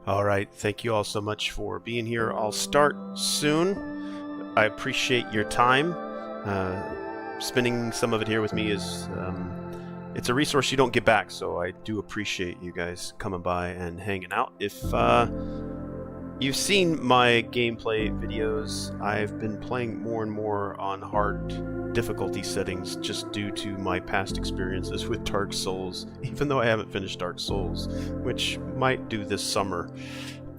All right, thank you all so much for being here. I'll start soon. I appreciate your time. Spending some of it here with me is it's a resource you don't get back, so I do appreciate you guys coming by and hanging out. If you've seen my gameplay videos, I've been playing more and more on hard difficulty settings just due to my past experiences with Dark Souls, even though I haven't finished Dark Souls, which might do this summer.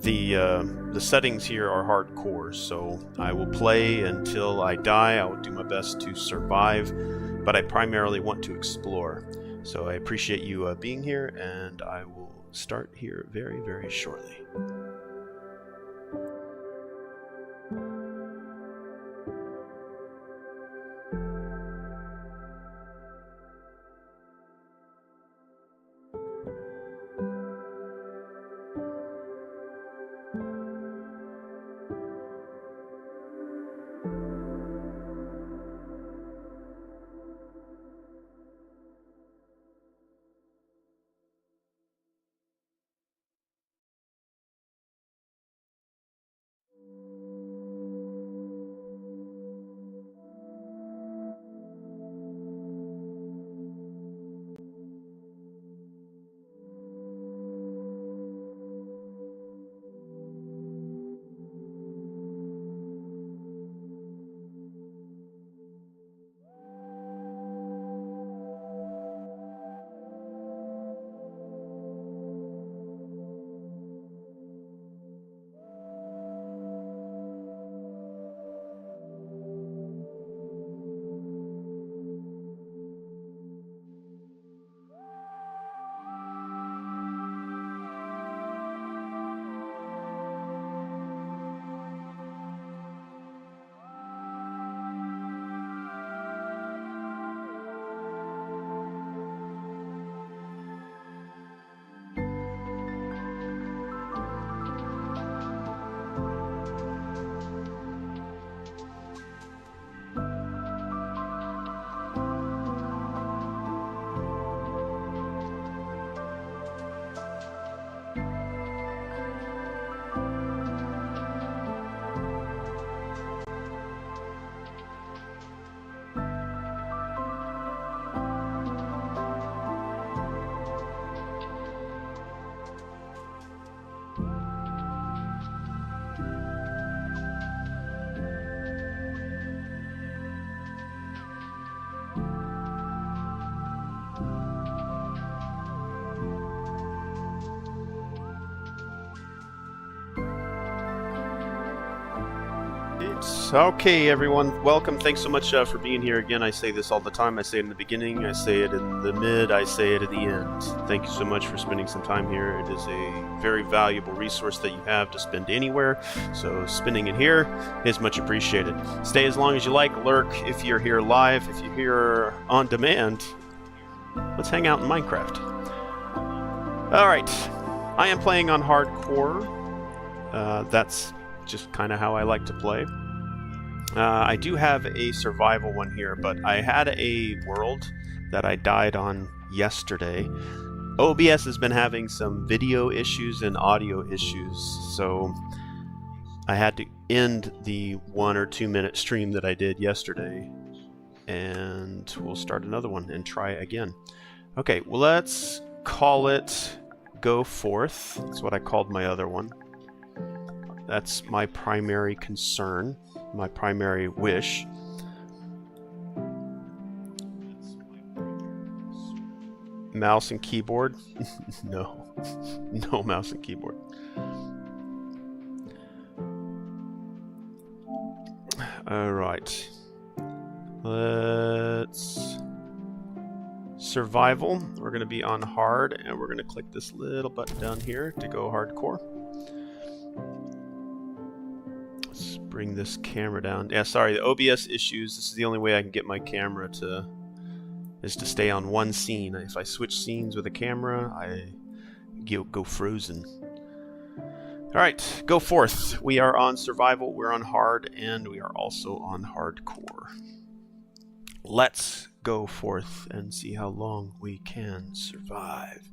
The settings here are hardcore, so I will play until I die. I will do my best to survive, but I primarily want to explore. So I appreciate you being here, and I will start here very, very shortly. Okay, everyone, welcome. Thanks so much for being here again. I say this all the time. I say it in the beginning, I say it in the mid, I say it at the end. Thank you so much for spending some time here. It is a very valuable resource that you have to spend anywhere, so spending it here is much appreciated. Stay as long as you like, lurk if you're here live, if you're here on demand. Let's hang out in Minecraft. Alright, I am playing on hardcore. That's just kind of how I like to play. I do have a survival one here, but I had a world that I died on yesterday. OBS has been having some video issues and audio issues, so I had to end the 1 or 2 minute stream that I did yesterday, and we'll start another one and try again. Okay, well, let's call it Go Forth. That's what I called my other one. That's my primary concern, my primary wish. Mouse and keyboard? No. No mouse and keyboard. Alright. Let's... Survival. We're going to be on hard, and we're going to click this little button down here to go hardcore. Bring this camera down. Yeah, sorry, the OBS issues. This is the only way I can get my camera to stay on one scene. If I switch scenes with a camera, I go frozen. Alright, Go Forth. We are on survival, we're on hard, and we are also on hardcore. Let's go forth and see how long we can survive.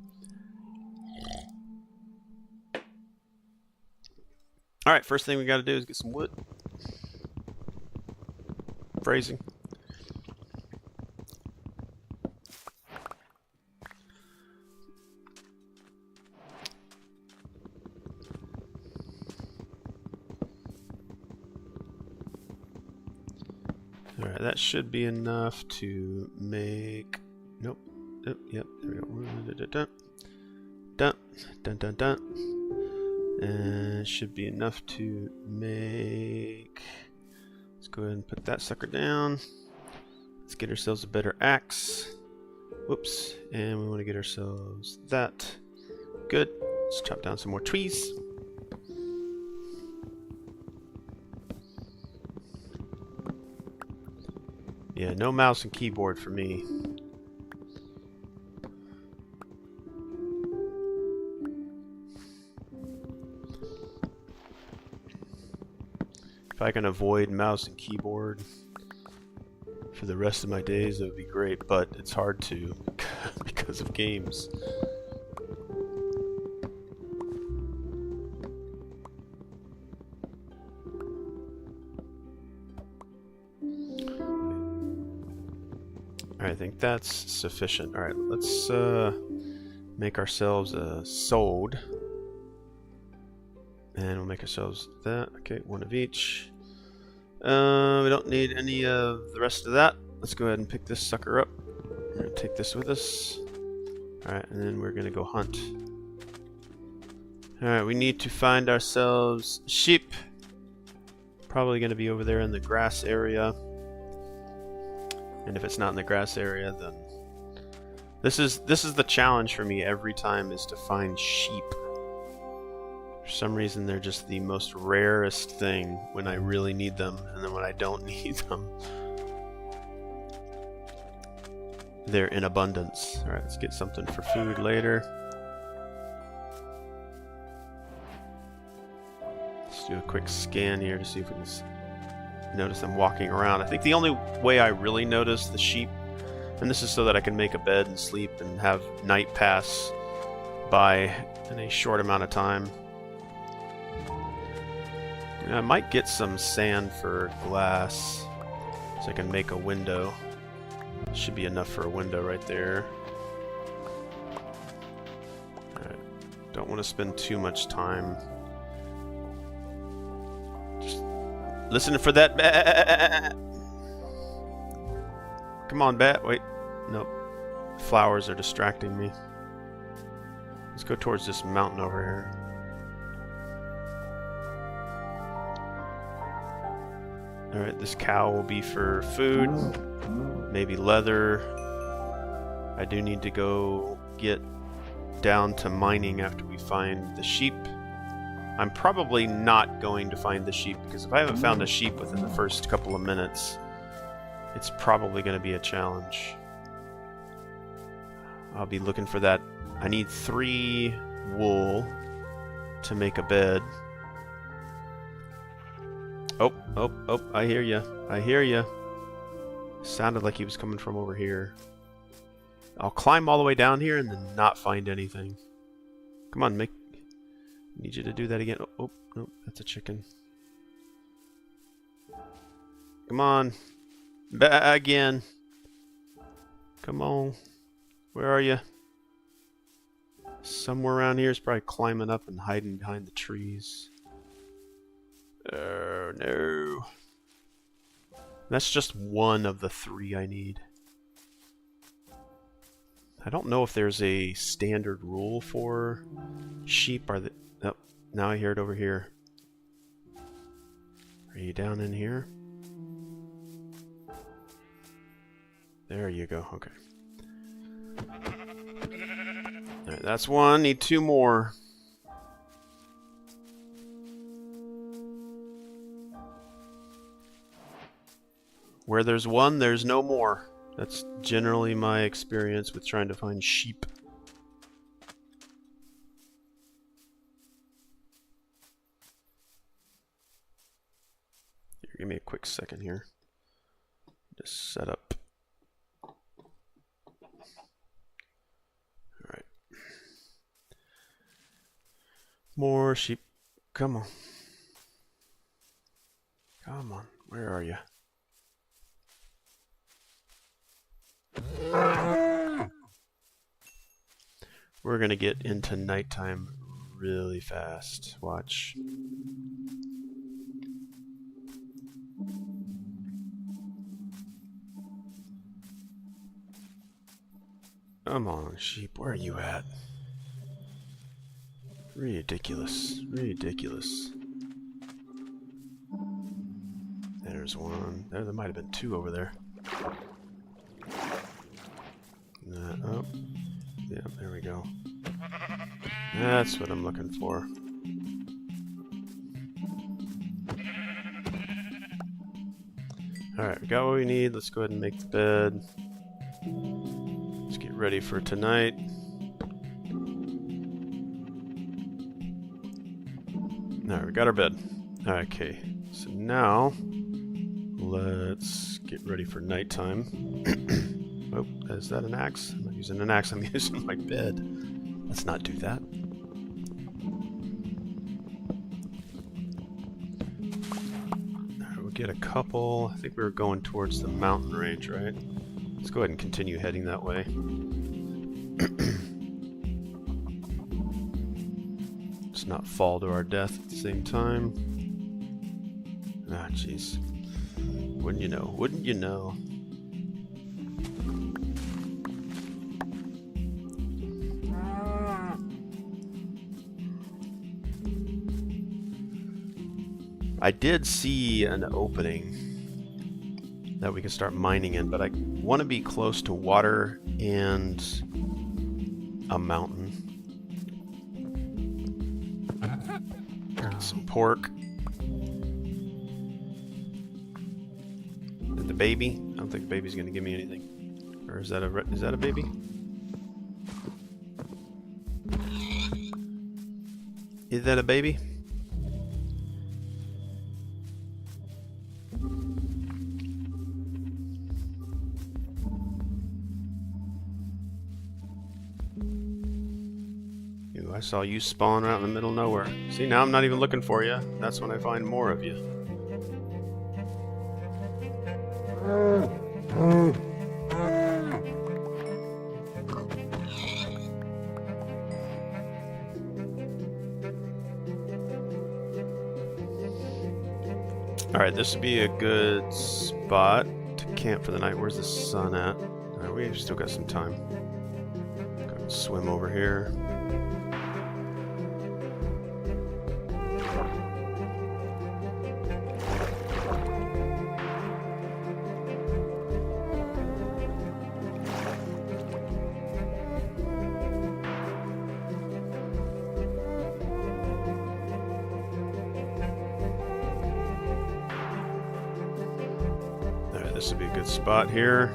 Alright, first thing we gotta do is get some wood. Phrasing. Alright, that should be enough to make... Nope. Yep, there we go. Dun, dun, dun, dun, dun. And it should be enough to make... Let's go ahead and put that sucker down. Let's get ourselves a better axe. Whoops. And we want to get ourselves that. Good. Let's chop down some more trees. Yeah, no mouse and keyboard for me. If I can avoid mouse and keyboard for the rest of my days, that would be great, but it's hard to because of games. Alright, I think that's sufficient. Alright, let's make ourselves a sword. And we'll make ourselves that. Okay, one of each. We don't need any of the rest of that. Let's go ahead and pick this sucker up. We're going to take this with us. Alright, and then we're going to go hunt. Alright, we need to find ourselves sheep. Probably going to be over there in the grass area. And if it's not in the grass area, then... This is the challenge for me every time, is to find sheep. For some reason, they're just the most rarest thing when I really need them, and then when I don't need them, they're in abundance. Alright, let's get something for food later. Let's do a quick scan here to see if we can notice them walking around. I think the only way I really notice the sheep, and this is so that I can make a bed and sleep and have night pass by in a short amount of time. I might get some sand for glass so I can make a window. Should be enough for a window right there. Alright. Don't want to spend too much time. Just listening for that bat. Come on, bat. Wait. Nope. Flowers are distracting me. Let's go towards this mountain over here. Alright, this cow will be for food, maybe leather. I do need to go get down to mining after we find the sheep. I'm probably not going to find the sheep, because if I haven't found a sheep within the first couple of minutes, it's probably going to be a challenge. I'll be looking for that. I need 3 wool to make a bed. Oh, I hear ya. I hear ya. Sounded like he was coming from over here. I'll climb all the way down here and then not find anything. Come on, Mick. Need you to do that again. Oh, no, that's a chicken. Come on. Again. Come on. Where are you? Somewhere around here is probably climbing up and hiding behind the trees. Oh, no. That's just one of the 3 I need. I don't know if there's a standard rule for sheep. Are they... Oh, now I hear it over here. Are you down in here? There you go. Okay. Alright, that's 1. Need 2 more. Where there's 1, there's no more. That's generally my experience with trying to find sheep. Here, give me a quick second here. Just set up. Alright. More sheep. Come on. Come on, where are you? We're gonna get into nighttime really fast. Watch. Come on, sheep, where are you at? Ridiculous. Ridiculous. There's one. There might have been two over there. Oh. Yeah, there we go. That's what I'm looking for. Alright, we got what we need. Let's go ahead and make the bed. Let's get ready for tonight. Alright, we got our bed. Okay, so now let's get ready for nighttime. Oh, is that an axe? I'm not using an axe, I'm using my bed. Let's not do that. Alright, we'll get a couple. I think we were going towards the mountain range, right? Let's go ahead and continue heading that way. Let's not fall to our death at the same time. Ah, jeez. Wouldn't you know? Wouldn't you know? I did see an opening that we can start mining in, but I want to be close to water and a mountain. Some pork. And the baby? I don't think the baby's going to give me anything. Or is that a baby? Is that a baby? I saw you spawn out in the middle of nowhere. See, now I'm not even looking for you. That's when I find more of you. Alright, this would be a good spot to camp for the night. Where's the sun at? Alright, we've still got some time. Go and swim over here. This would be a good spot here.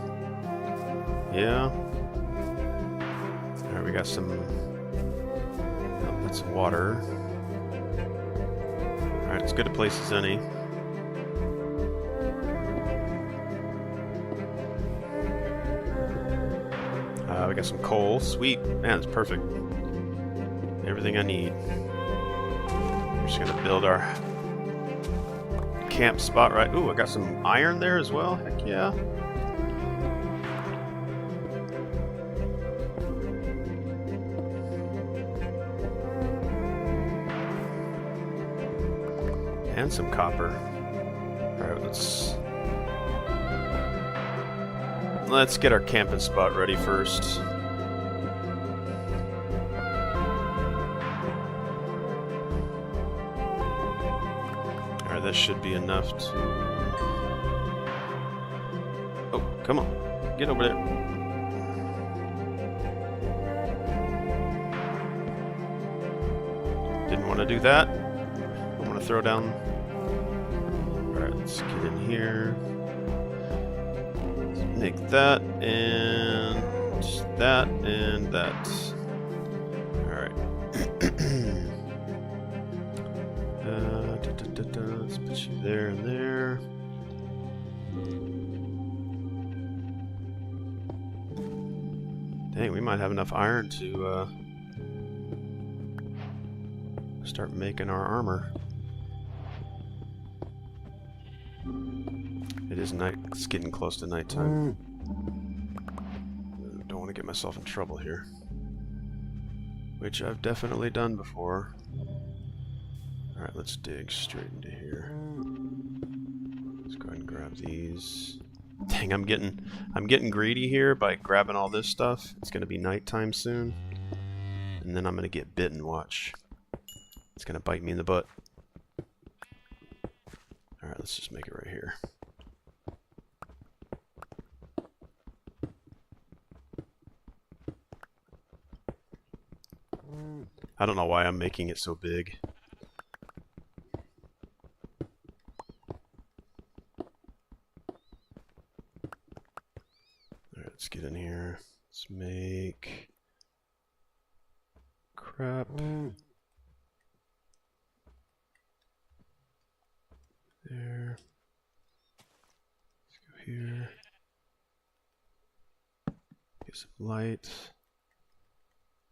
Yeah. Alright, we got some... Oh, that's water. Alright, as good a place as any. We got some coal. Sweet. Man, it's perfect. Everything I need. We're just gonna build our camp spot right. Ooh, I got some iron there as well. Heck yeah. And some copper. Alright, let's get our camping spot ready first. This should be enough to... Oh, come on. Get over there. Didn't want to do that. I want to throw down... Alright, let's get in here. Let's make that, and that, and that. Alright. Let's put you there and there. Dang, we might have enough iron to start making our armor. It is night. It's getting close to nighttime. Don't want to get myself in trouble here. Which I've definitely done before. Alright, let's dig straight into here. Let's go ahead and grab these. Dang, I'm getting greedy here by grabbing all this stuff. It's gonna be nighttime soon. And then I'm gonna get bitten, watch. It's gonna bite me in the butt. Alright, let's just make it right here. I don't know why I'm making it so big. Alright, let's get in here. Let's make... crap. There. Let's go here. Get some light.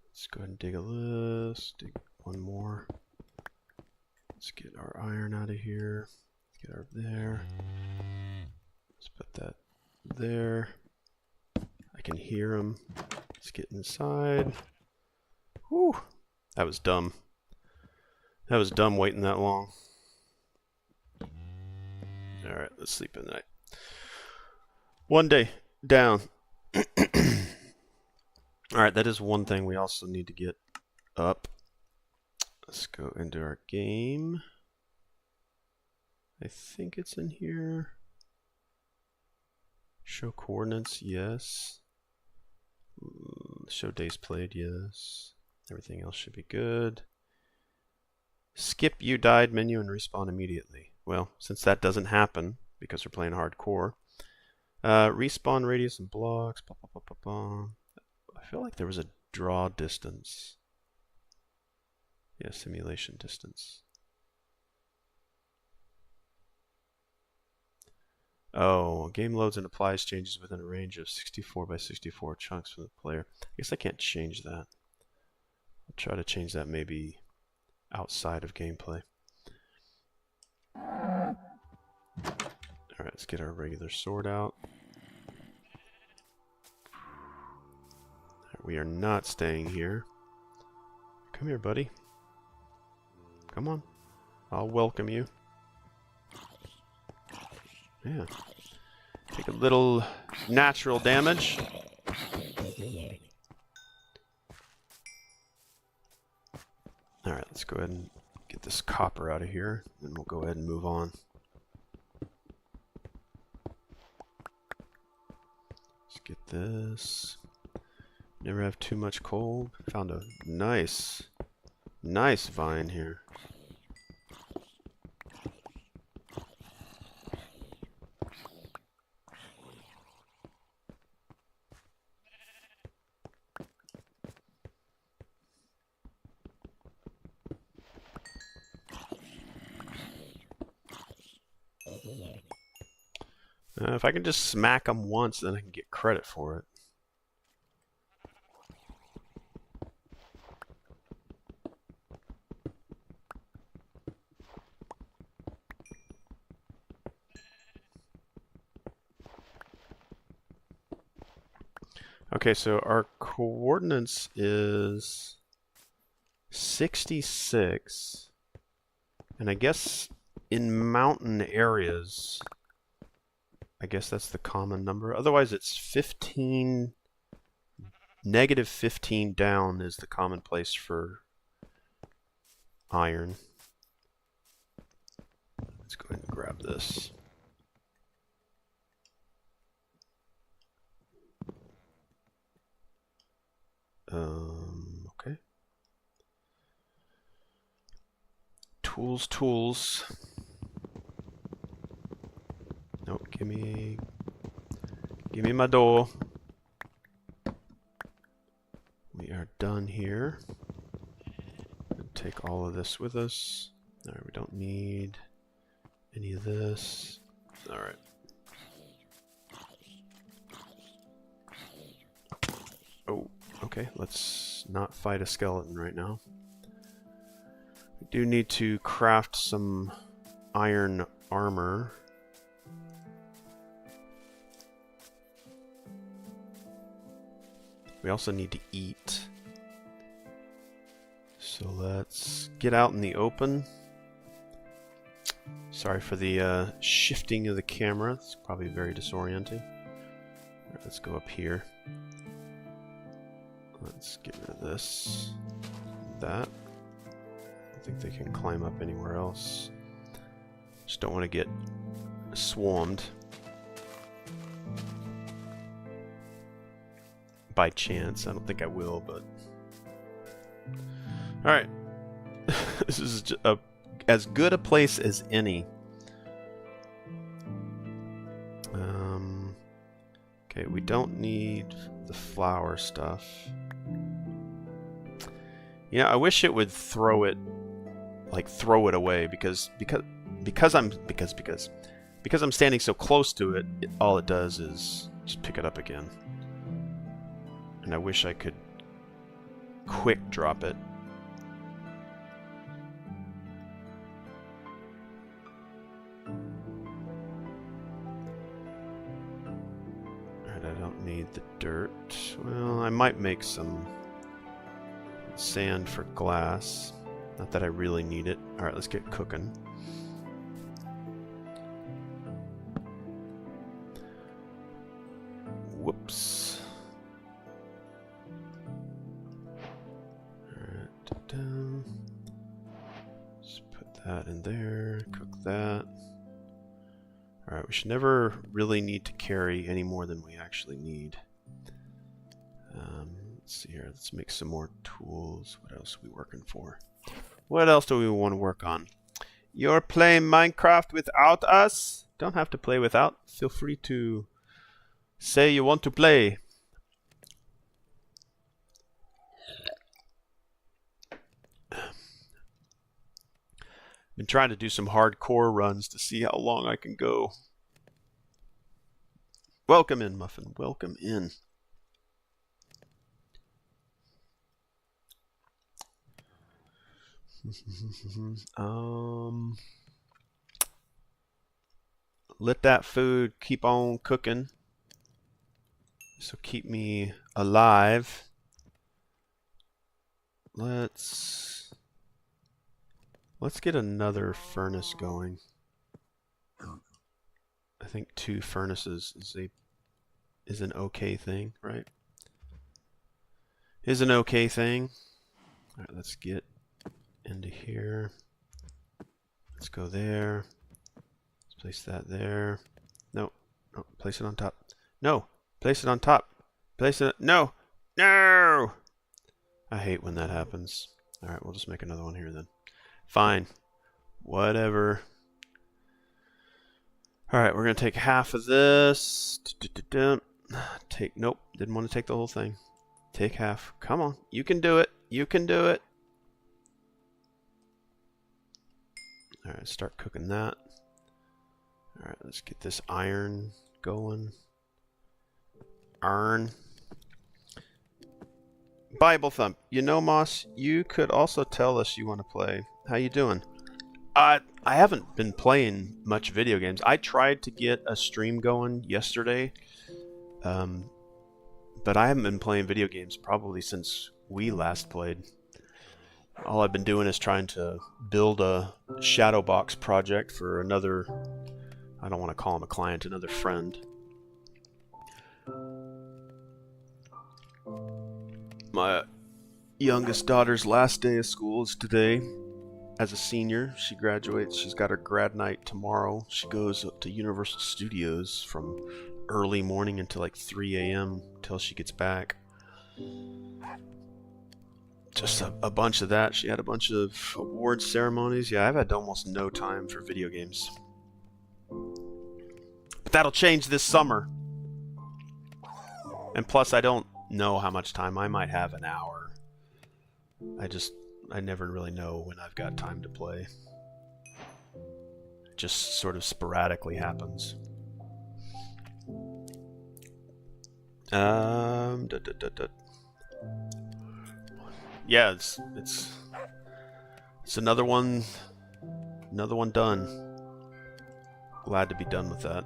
Let's go ahead and dig a list. Dig one more. Let's get our iron out of here. Let's get our there. Let's put that there. I can hear him. Let's get inside. Whew. That was dumb. That was dumb waiting that long. Alright, let's sleep at night. One day down. Alright, that is one thing we also need to get up. Let's go into our game. I think it's in here. Show coordinates, yes. Show days played, yes. Everything else should be good. Skip you died menu and respawn immediately. Well, since that doesn't happen, because we're playing hardcore. Respawn radius and blocks. I feel like there was a draw distance. Yeah, simulation distance. Oh, game loads and applies changes within a range of 64 by 64 chunks from the player. I guess I can't change that. I'll try to change that maybe outside of gameplay. Alright, let's get our regular sword out. We are not staying here. Come here, buddy. Come on. I'll welcome you. Yeah. Take a little natural damage. Alright, let's go ahead and get this copper out of here, and we'll go ahead and move on. Let's get this. Never have too much coal. Found a nice vine here. If I can just smack them once, then I can get credit for it. Okay, so our coordinates is 66. And I guess in mountain areas, I guess that's the common number. Otherwise, it's 15. Negative 15 down is the common place for iron. Let's go ahead and grab this. Okay. Tools. Nope, give me my door. We are done here. Take all of this with us. Alright, we don't need any of this. Alright. Oh, okay, let's not fight a skeleton right now. We do need to craft some iron armor. We also need to eat. So let's get out in the open. Sorry for the shifting of the camera. It's probably very disorienting. All right, let's go up here. Let's get rid of this. That. I think they can climb up anywhere else. Just don't want to get swarmed by chance. I don't think I will, but all right. This is as good a place as any. Okay, we don't need the flower stuff. You know, I wish it would throw it away because I'm standing so close to it, all it does is just pick it up again. And I wish I could quick drop it. Alright, I don't need the dirt. Well, I might make some sand for glass. Not that I really need it. Alright, let's get cooking. Whoops. Alright, let's put that in there, cook that. Alright, we should never really need to carry any more than we actually need. Let's see here, let's make some more tools. What else are we working for? What else do we want to work on? You're playing Minecraft without us? Don't have to play without. Feel free to say you want to play. Been trying to do some hardcore runs to see how long I can go. Welcome in, Muffin. Welcome in. Let that food keep on cooking. So keep me alive. Let's get another furnace going. I think 2 furnaces is an okay thing, right? Is an okay thing. All right, let's get into here. Let's go there. Let's place that there. No, no, place it on top. No, place it on top. Place it. No, no. I hate when that happens. All right, we'll just make another one here then. Fine, whatever. All right, we're gonna take half of this. Take. Nope, didn't want to take the whole thing. Take half. Come on, you can do it. You can do it. All right, start cooking that. All right, let's get this iron going. Iron. Bible Thump. You know, Moss, you could also tell us you want to play. How you doing? I haven't been playing much video games. I tried to get a stream going yesterday, but I haven't been playing video games probably since we last played. All I've been doing is trying to build a Shadowbox project for another, I don't want to call him a client, another friend. My youngest daughter's last day of school is today. As a senior, she graduates. She's got her grad night tomorrow. She goes up to Universal Studios from early morning until like 3 a.m. till she gets back. Just a bunch of that. She had a bunch of award ceremonies. Yeah, I've had almost no time for video games. But that'll change this summer. And plus, I don't know how much time. I might have an hour. I never really know when I've got time to play. It just sort of sporadically happens. Yeah, it's another one done. Glad to be done with that.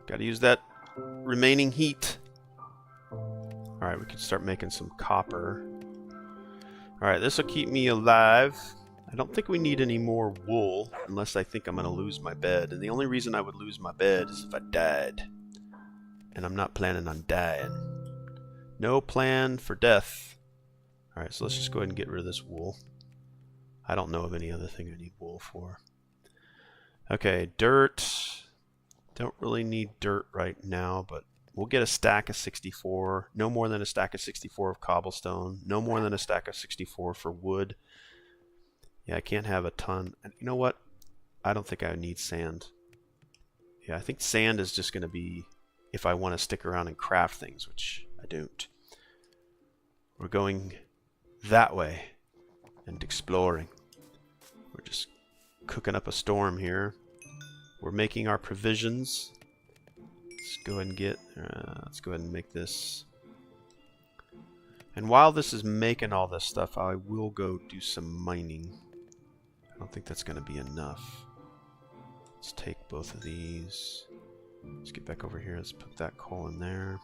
Got to use that remaining heat. Alright, we can start making some copper. Alright, this will keep me alive. I don't think we need any more wool, unless I think I'm going to lose my bed. And the only reason I would lose my bed is if I died. And I'm not planning on dying. No plan for death. Alright, so let's just go ahead and get rid of this wool. I don't know of any other thing I need wool for. Okay, dirt. Don't really need dirt right now, but we'll get a stack of 64. No more than a stack of 64 of cobblestone. No more than a stack of 64 for wood. Yeah, I can't have a ton. And you know what? I don't think I need sand. Yeah, I think sand is just going to be if I want to stick around and craft things, which I don't. We're going that way and exploring. We're just cooking up a storm here. We're making our provisions. Let's go ahead and get, let's go ahead and make this. And while this is making all this stuff, I will go do some mining. I don't think that's going to be enough. Let's take both of these. Let's get back over here. Let's put that coal in there.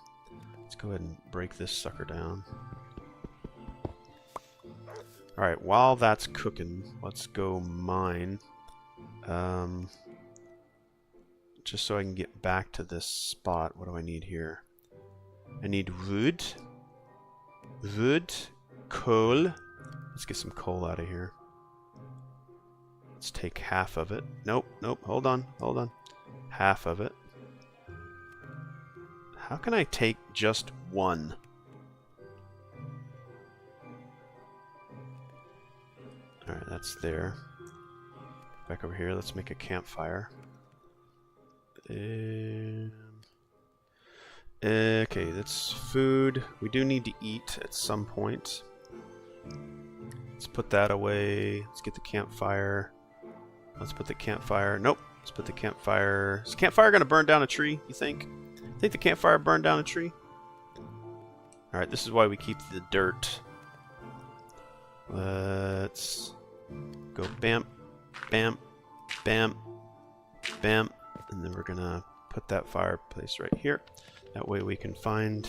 Let's go ahead and break this sucker down. Alright, while that's cooking, let's go mine. Just so I can get back to this spot. What do I need here? I need wood. Wood. Coal. Let's get some coal out of here. Let's take half of it. Nope, nope, hold on, hold on. Half of it. How can I take just one? Alright, that's there. Back over here, let's make a campfire. Okay, that's food. We do need to eat at some point. Let's put that away. Let's get the campfire. Let's put the campfire. Nope. Let's put the campfire. Is the campfire going to burn down a tree, you think? Think the campfire burned down a tree? Alright, this is why we keep the dirt. Let's go bam, bam, bam, bam. And then we're going to put that fireplace right here. That way we can find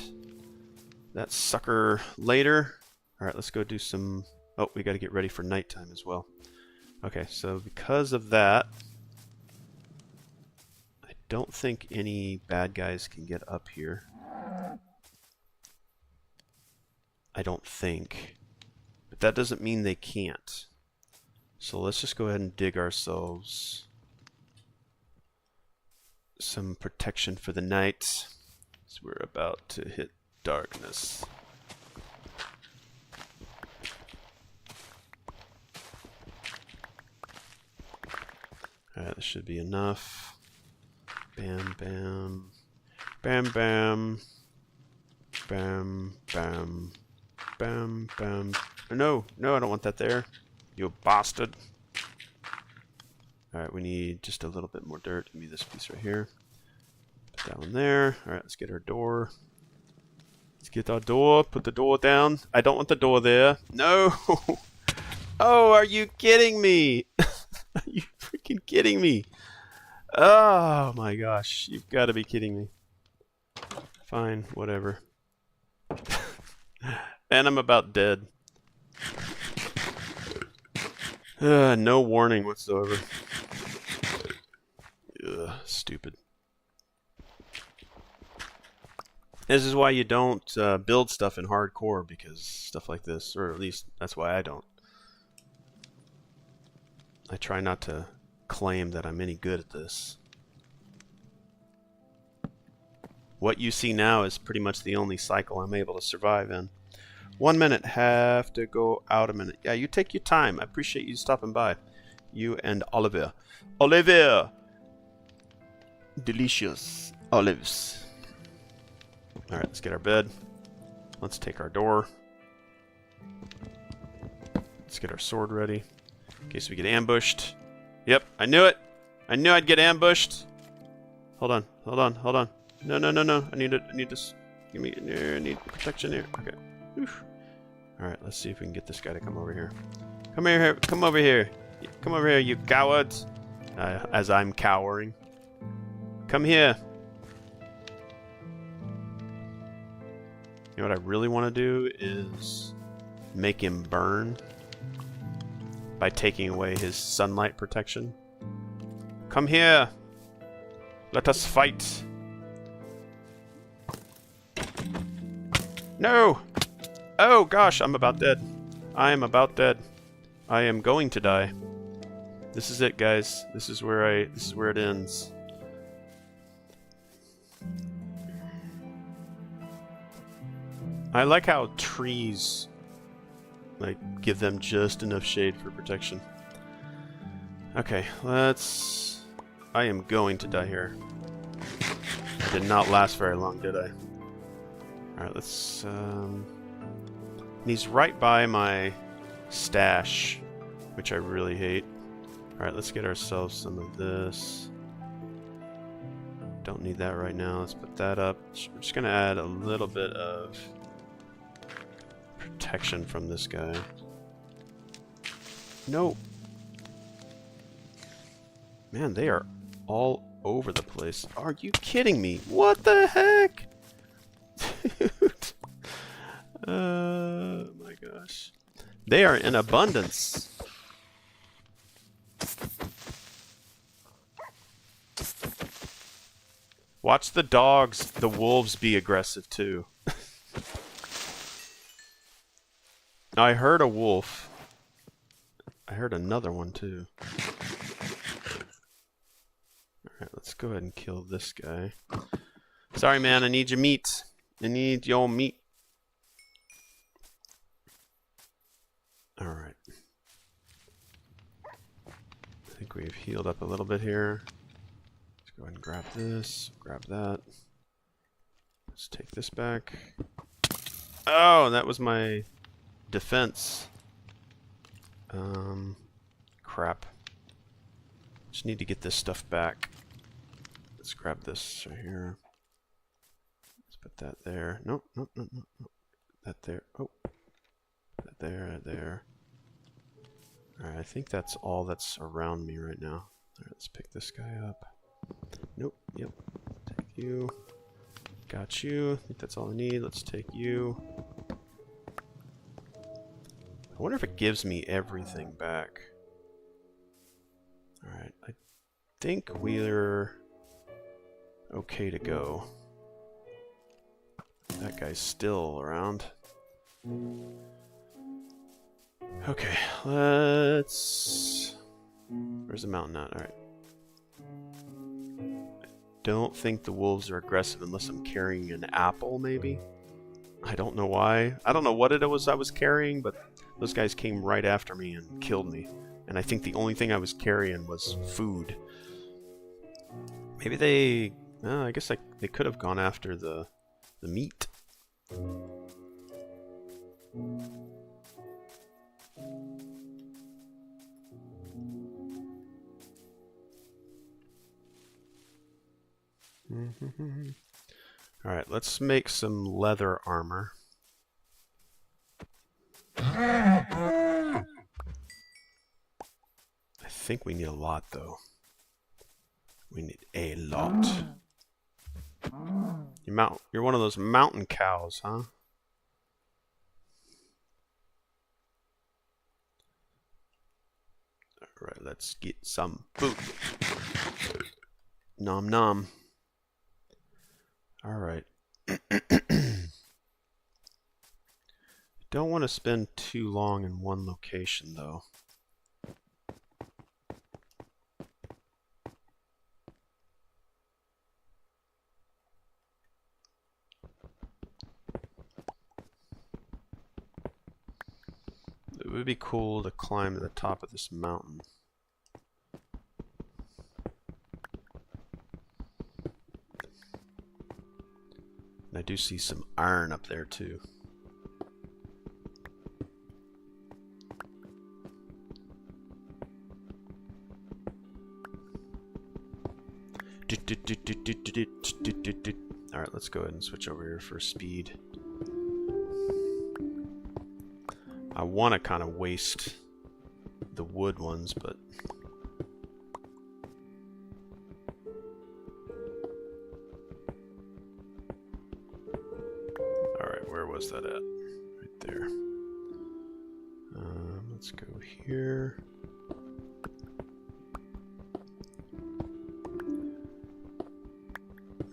that sucker later. Alright, let's go do some... Oh, we got to get ready for nighttime as well. Okay, so because of that, I don't think any bad guys can get up here. I don't think. But that doesn't mean they can't. So let's just go ahead and dig ourselves some protection for the night. So we're about to hit darkness. Alright, this should be enough. Bam, bam. Bam, bam. Bam, bam. Bam, bam. No, no, I don't want that there. You bastard. Alright, we need just a little bit more dirt. Give me this piece right here. Put that one there. Alright, let's get our door. Let's get our door. Put the door down. I don't want the door there. No! Oh, are you kidding me? Are you freaking kidding me? Oh my gosh, you've got to be kidding me. Fine, whatever. And I'm about dead. No warning whatsoever. Ugh, stupid. This is why you don't build stuff in hardcore, because stuff like this, or at least that's why I don't. I try not to claim that I'm any good at this. What you see now is pretty much the only cycle I'm able to survive in. 1 minute, have to go out a minute. Yeah, you take your time. I appreciate you stopping by. You and Oliver. Oliver! Delicious olives. Alright, let's get our bed. Let's take our door. Let's get our sword ready. In case we get ambushed. Yep, I knew it. I knew I'd get ambushed. Hold on, hold on, hold on. No, no, no, no. I need it. I need this. Give me. I need protection here. Okay. Oof. All right. Let's see if we can get this guy to come over here. Come here. Come over here. Come over here, you cowards. As I'm cowering. Come here. You know what I really want to do is make him burn by taking away his sunlight protection. Come here! Let us fight! No! Oh gosh, I'm about dead. I am about dead. I am going to die. This is it, guys. This is where it ends. I like how trees like give them just enough shade for protection. Okay, let's... I am going to die here. Did not last very long, did I? Alright, let's... And he's right by my stash, which I really hate. Alright, let's get ourselves some of this. Don't need that right now. Let's put that up. We're just going to add a little bit of protection from this guy. No. Man, they are all over the place. Are you kidding me? What the heck? Dude. My gosh. They are in abundance. Watch the dogs, the wolves be aggressive too. I heard a wolf. I heard another one too. Alright, let's go ahead and kill this guy. Sorry man, I need your meat. I need your meat. Alright. I think we've healed up a little bit here. Let's go ahead and grab this, grab that. Let's take this back. Oh, that was my defense. Crap. Just need to get this stuff back. Let's grab this right here. Let's put that there. Nope, nope, nope, nope, nope. That there. Oh. That there, there. Alright, I think that's all that's around me right now. Alright, let's pick this guy up. Nope, yep. Take you. Got you. I think that's all I need. Let's take you. I wonder if it gives me everything back. Alright, I think we're okay to go. That guy's still around. Okay, let's... Where's the mountain at? Alright. I don't think the wolves are aggressive unless I'm carrying an apple, maybe? I don't know why. I don't know what it was I was carrying, but those guys came right after me and killed me. And I think the only thing I was carrying was food. Maybe they... I guess they could have gone after the meat. Alright, let's make some leather armor. I think we need a lot, though. We need a lot. You're one of those mountain cows, huh? Alright, let's get some food. Nom nom. Alright. Don't want to spend too long in one location, though. It would be cool to climb to the top of this mountain. And I do see some iron up there too. Alright, let's go ahead and switch over here for speed. I want to kind of waste the wood ones, but... Alright, where was that at? Right there. Let's go here.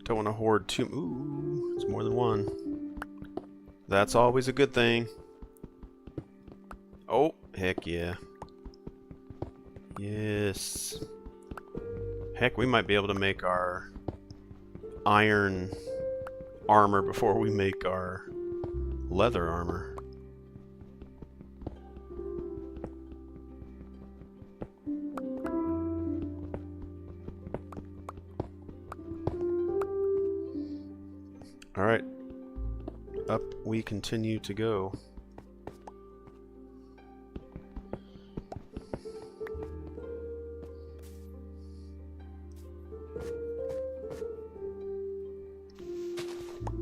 Don't want to hoard too. Ooh, it's more than one. That's always a good thing. Oh, heck yeah. Yes. Heck, we might be able to make our iron armor before we make our leather armor. Alright. Up we continue to go.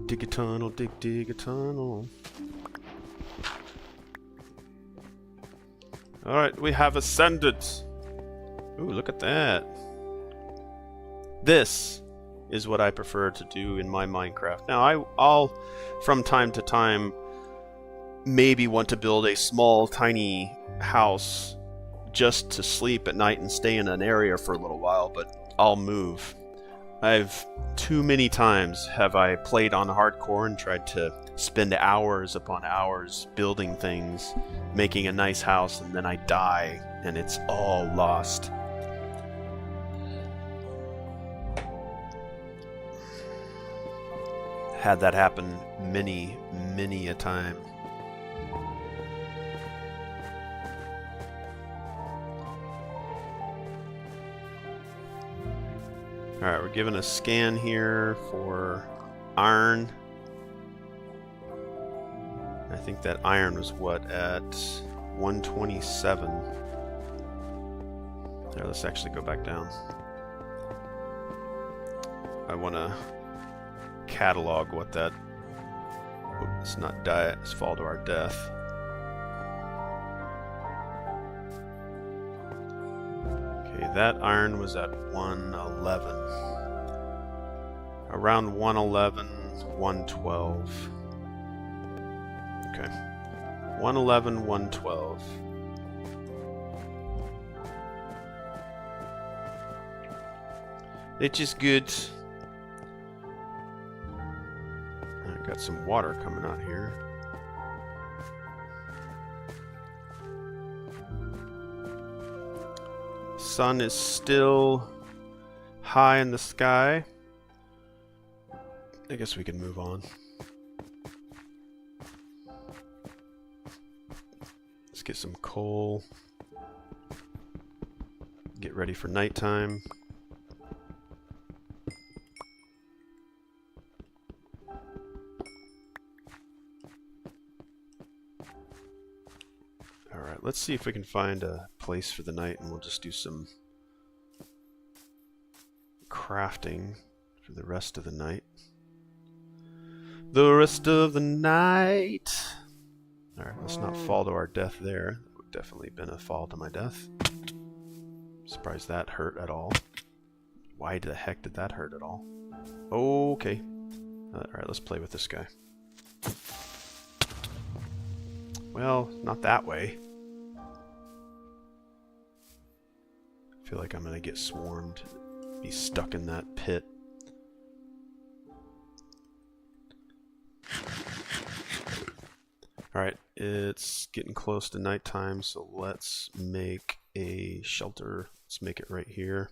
Dig a tunnel, dig a tunnel. Alright, we have ascended. Ooh, look at that. This is what I prefer to do in my Minecraft. Now, I'll from time to time maybe want to build a small, tiny house just to sleep at night and stay in an area for a little while, but I'll move. Too many times have I played on hardcore and tried to spend hours upon hours building things, making a nice house, and then I die, and it's all lost. Had that happen many, many a time. Alright, we're given a scan here for iron. I think that iron was what, at 127. There, let's actually go back down. I want to catalog what that... Let's not die, let's fall to our death. Okay, that iron was at 111. Around 111, 112. Okay. 111, 112. It's just good. I got some water coming out here. Sun is still high in the sky. I guess we can move on. Let's get some coal. Get ready for nighttime. Alright, let's see if we can find a place for the night, and we'll just do some crafting for the rest of the night. The rest of the night. Alright, let's not fall to our death there. That would definitely been a fall to my death. Surprised that hurt at all. Why the heck did that hurt at all? Okay. Alright, let's play with this guy. Well, not that way. I feel like I'm gonna get swarmed. Be stuck in that pit. Alright, it's getting close to nighttime, so let's make a shelter. Let's make it right here.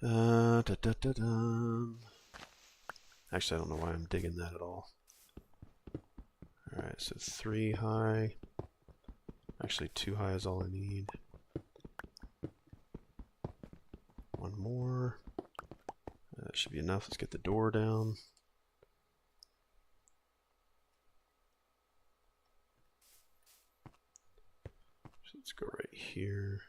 Actually, I don't know why I'm digging that at all. Alright, so 3 high. Actually, 2 high is all I need. 1 more. That should be enough. Let's get the door down. So let's go right here.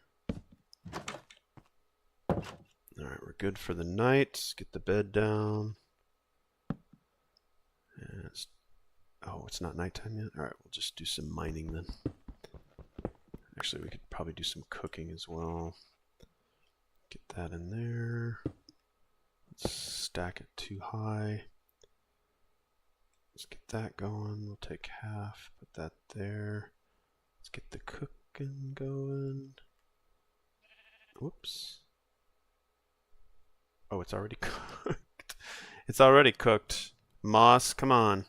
Alright, we're good for the night. Let's get the bed down. And oh, it's not nighttime yet? Alright, we'll just do some mining then. Actually, we could probably do some cooking as well. Get that in there. Let's stack it 2 high. Let's get that going. We'll take half, put that there. Let's get the cooking going. Whoops. Oh, it's already cooked. It's already cooked. Moss, come on.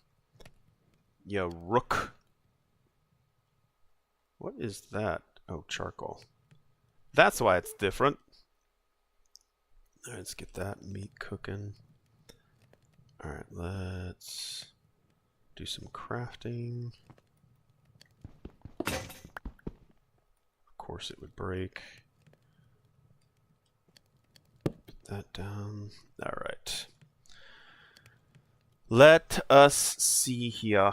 You rook. What is that? Oh, charcoal. That's why it's different. All right, let's get that meat cooking. All right, let's do some crafting. Of course it would break. Put that down. All right. Let us see here.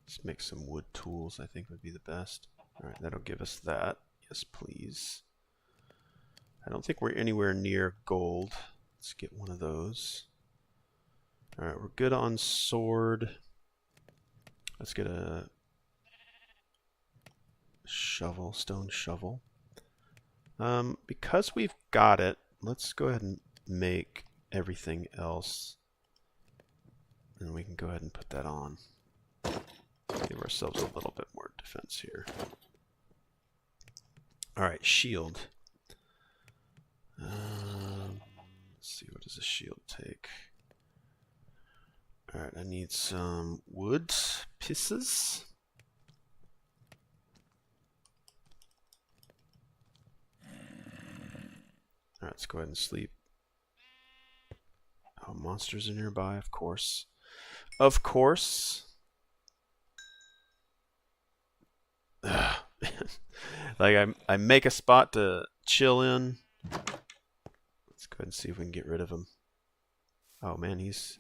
Let's make some wood tools, I think would be the best. All right, that'll give us that. Yes, please. I don't think we're anywhere near gold. Let's get one of those. All right, we're good on sword. Let's get a shovel, stone shovel. Because we've got it, let's go ahead and make everything else. And we can go ahead and put that on. Give ourselves a little bit more defense here. Alright, shield. Let's see, what does a shield take? Alright, I need some wood pieces. Alright, let's go ahead and sleep. Oh, monsters are nearby, of course. Of course. Like, I make a spot to chill in. Let's go ahead and see if we can get rid of him. Oh man, he's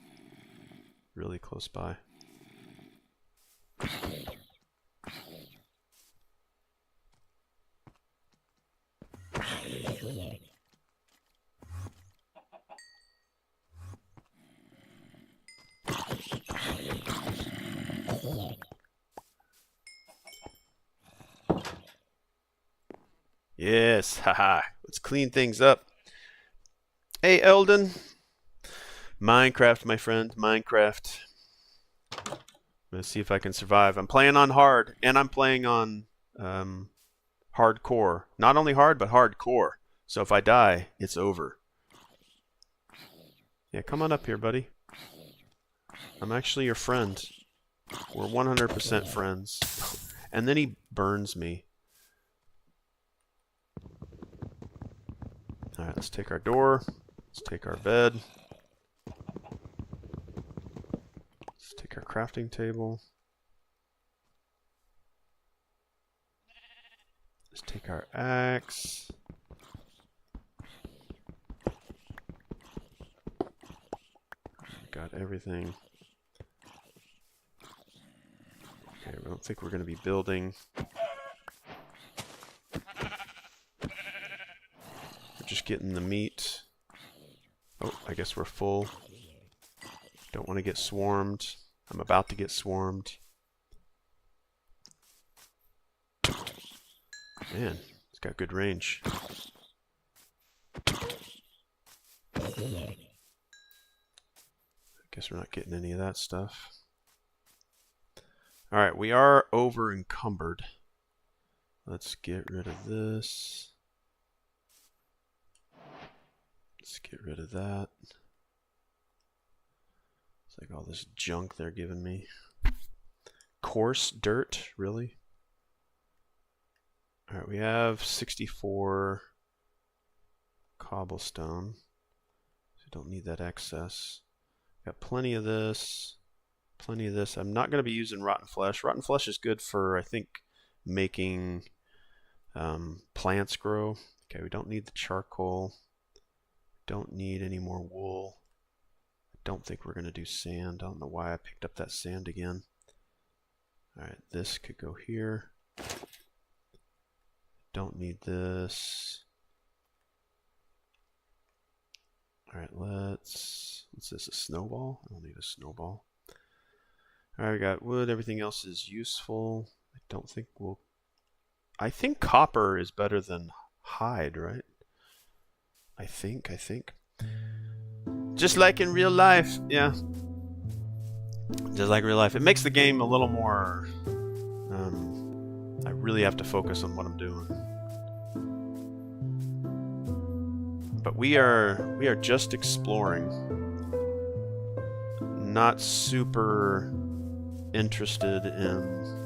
really close by. Yes, haha. Let's clean things up. Hey, Eldon. Minecraft, my friend. Minecraft. I'm gonna see if I can survive. I'm playing on hard, and I'm playing on hardcore. Not only hard, but hardcore. So if I die, it's over. Yeah, come on up here, buddy. I'm actually your friend. We're 100% friends. And then he burns me. Alright, let's take our door. Let's take our bed. Let's take our crafting table. Let's take our axe. Got everything. Okay, I don't think we're going to be building. We're just getting the meat. Oh, I guess we're full. Don't want to get swarmed. I'm about to get swarmed. Man, it's got good range. I guess we're not getting any of that stuff. Alright, we are over encumbered. Let's get rid of this. Let's get rid of that. It's like all this junk they're giving me. Coarse dirt, really? Alright, we have 64 cobblestone. So don't need that excess. Got plenty of this. Plenty of this. I'm not going to be using rotten flesh. Rotten flesh is good for, I think, making plants grow. Okay, we don't need the charcoal. Don't need any more wool. I don't think we're going to do sand. I don't know why I picked up that sand again. Alright, this could go here. Don't need this. Alright, what's this, a snowball? I don't need a snowball. Alright, we got wood. Everything else is useful. I think copper is better than hide, right? I think. Just like in real life, yeah. Just like real life. It makes the game a little more... I really have to focus on what I'm doing. But we are just exploring. Not super interested in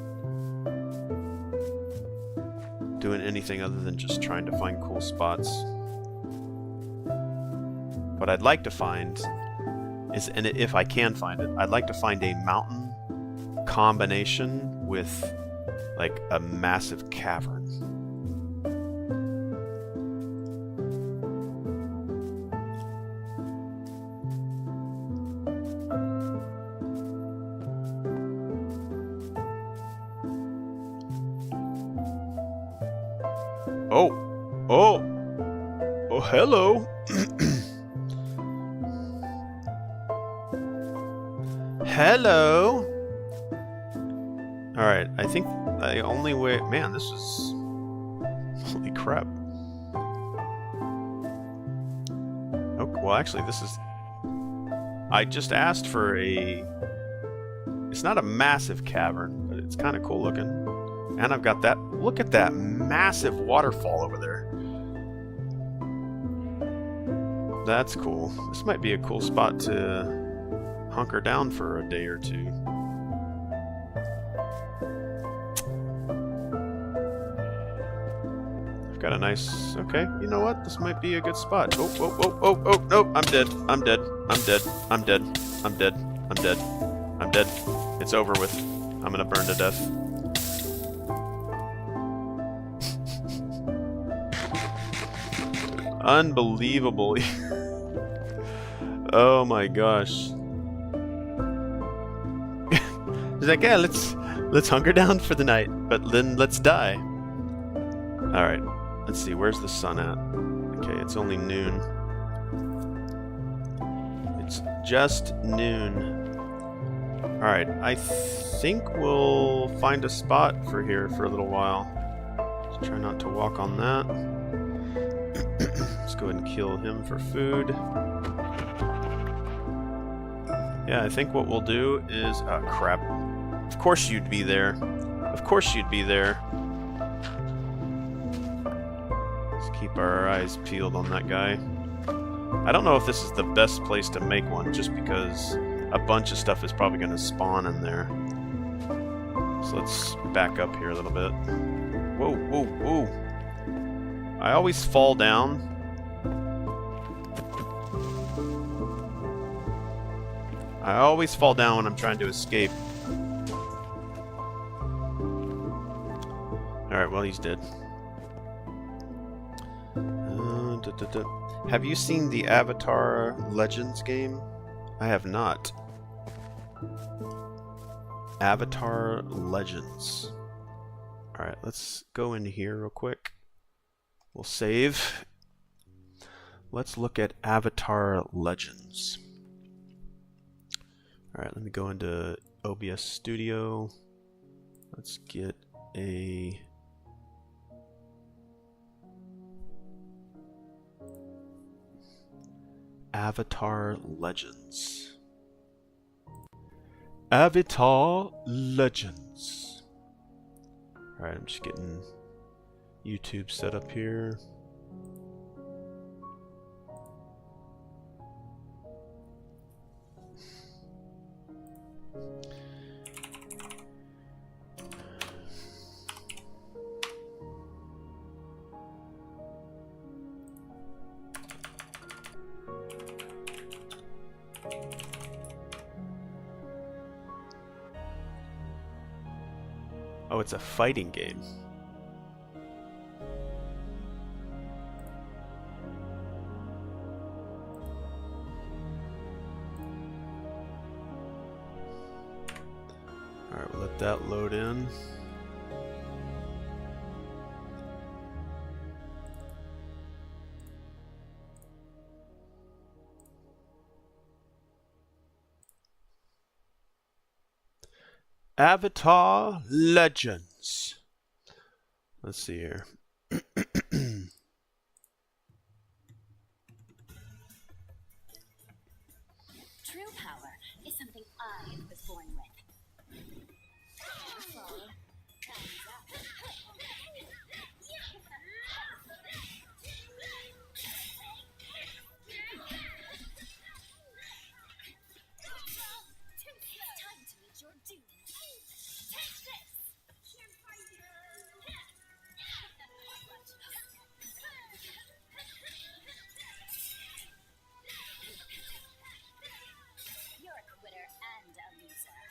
doing anything other than just trying to find cool spots. What I'd like to find is, and if I can find it, I'd like to find a mountain combination with like a massive cavern. Oh, hello. Hello. All right, I think the only way... Man, this is... Holy crap. Oh, well, actually, this is... I just asked for a... It's not a massive cavern, but it's kind of cool looking. And I've got that... Look at that massive waterfall over there. That's cool. This might be a cool spot to hunker down for a day or two. I've got a nice... Okay, you know what? This might be a good spot. Oh, nope, I'm dead. I'm dead. It's over with. I'm gonna burn to death. Unbelievable. Oh my gosh. He's like, yeah, let's hunker down for the night, but then let's die. Alright, let's see, where's the sun at? Okay, it's only noon. It's just noon. Alright, I think we'll find a spot for here for a little while. Just try not to walk on that. Let's go ahead and kill him for food. Yeah, I think what we'll do is... Oh, crap. Of course you'd be there. Of course you'd be there. Let's keep our eyes peeled on that guy. I don't know if this is the best place to make one, just because a bunch of stuff is probably going to spawn in there. So let's back up here a little bit. Whoa. I always fall down. I always fall down when I'm trying to escape. Alright, well, he's dead. Have you seen the Avatar Legends game? I have not. Avatar Legends. Alright, let's go in here real quick. We'll save. Let's look at Avatar Legends. Alright, let me go into OBS Studio. Let's get a... Avatar Legends. Avatar Legends. Alright, I'm just getting YouTube set up here. Oh, it's a fighting game. Alright, we'll let that load in. Avatar Legends. Let's see here. True power is something I was born with. It's time to meet your doom. Take this! Can't find it! You're a quitter and a loser.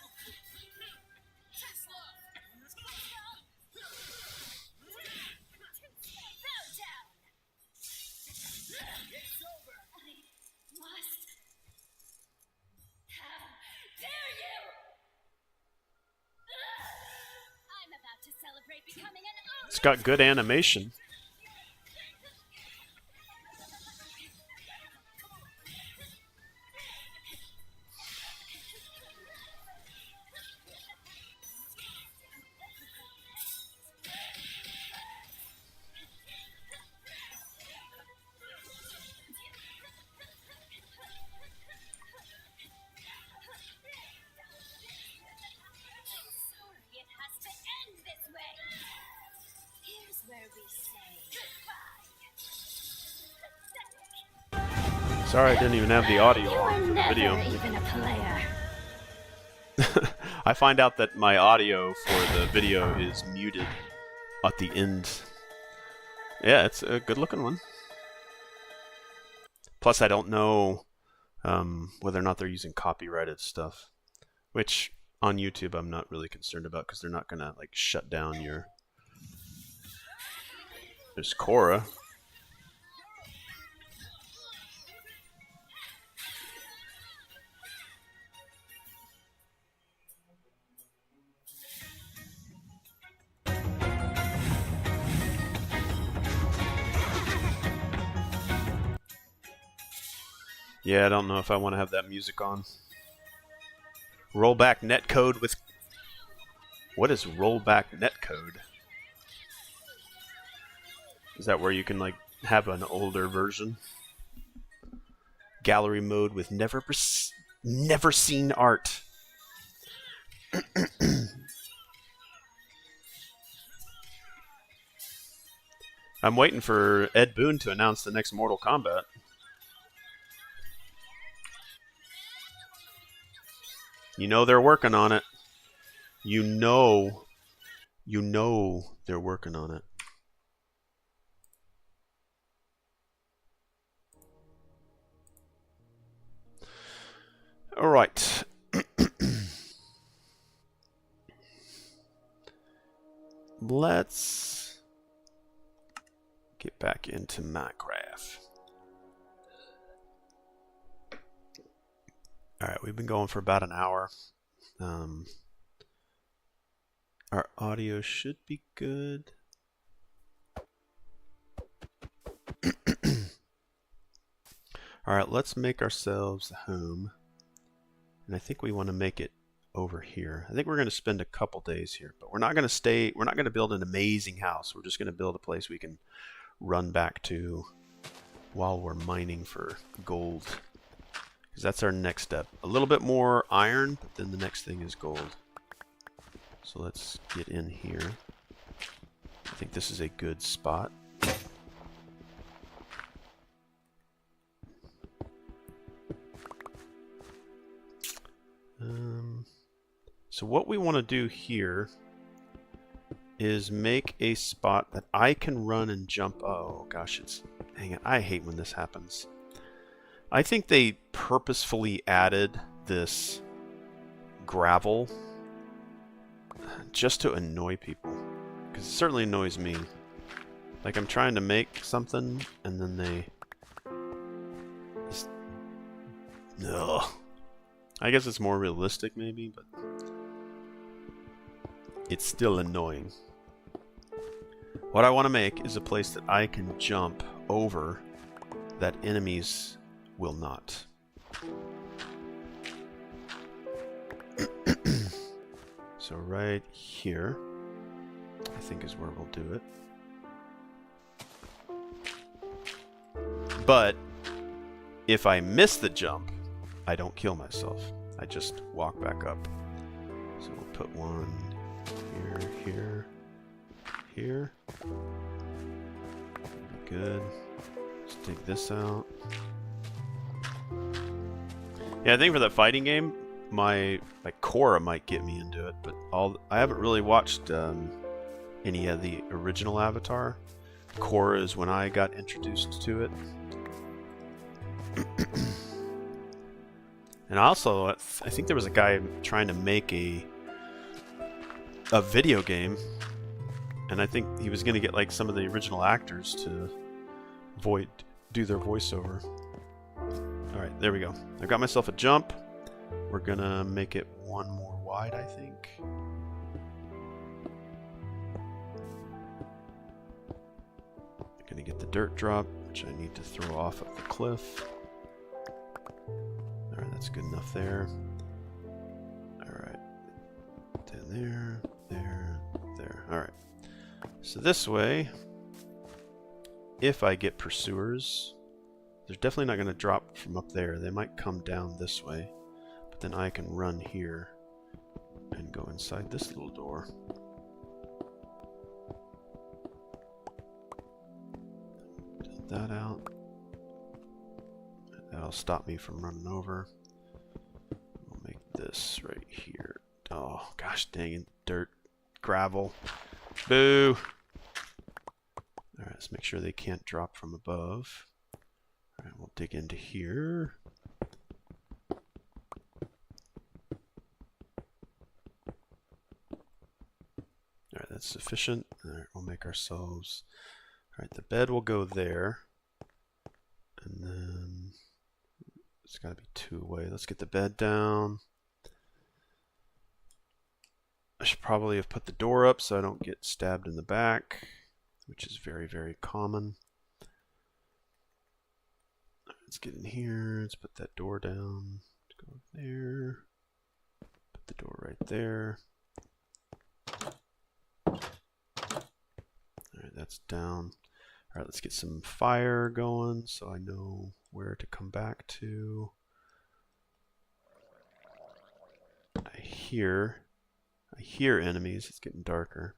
Bow down! It's over! I lost. How dare you! I'm about to celebrate becoming an owner. It's got good animation. Sorry, it has to end this way. Here's where we say goodbye. Sorry, I didn't even have the audio You on were for the never video. even a player. I find out that my audio for the video is muted at the end. Yeah, it's a good looking one. Plus, I don't know whether or not they're using copyrighted stuff, which on YouTube I'm not really concerned about because they're not gonna like shut down your. There's Korra. Yeah, I don't know if I want to have that music on. Rollback netcode with... What is rollback netcode? Is that where you can like have an older version? Gallery mode with never seen art. I'm waiting for Ed Boon to announce the next Mortal Kombat. You know they're working on it. You know they're working on it. All right. Let's get back into Minecraft. All right, we've been going for about an hour. Our audio should be good. All right, let's make ourselves a home. And I think we want to make it over here. I think we're going to spend a couple days here, but we're not going to build an amazing house. We're just going to build a place we can run back to while we're mining for gold. Because that's our next step. A little bit more iron, but then the next thing is gold. So let's get in here. I think this is a good spot. So what we want to do here is make a spot that I can run and jump. Oh gosh, hang on. I hate when this happens. I think they purposefully added this gravel just to annoy people, because it certainly annoys me. Like I'm trying to make something and then they just... Ugh. I guess it's more realistic maybe, but it's still annoying. What I want to make is a place that I can jump over that enemies will not. So right here, I think is where we'll do it. But if I miss the jump, I don't kill myself. I just walk back up. So we'll put one here, here, here. Good. Let's take this out. Yeah, I think for that fighting game, my Korra might get me into it, but I haven't really watched any of the original Avatar. Korra is when I got introduced to it. And also, I think there was a guy trying to make a video game, and I think he was going to get like some of the original actors to do their voiceover. Alright, there we go. I've got myself a jump. We're going to make it one more wide, I think. I'm going to get the dirt drop, which I need to throw off of the cliff. Alright, that's good enough there. Alright. Down there, there, there. Alright. So this way, if I get pursuers, they're definitely not going to drop from up there. They might come down this way. But then I can run here and go inside this little door. Get that out. That'll stop me from running over. We'll make this right here. Oh, gosh dang it. Dirt. Gravel. Boo! Alright, let's make sure they can't drop from above. Alright, we'll dig into here. Alright, that's sufficient. Alright, we'll make ourselves... Alright, the bed will go there. And then... It's got to be two-way. Let's get the bed down. I should probably have put the door up so I don't get stabbed in the back, which is very, very common. Let's get in here. Let's put that door down. Let's go there. Put the door right there. Alright, that's down. Alright, let's get some fire going so I know where to come back to. I hear enemies. It's getting darker.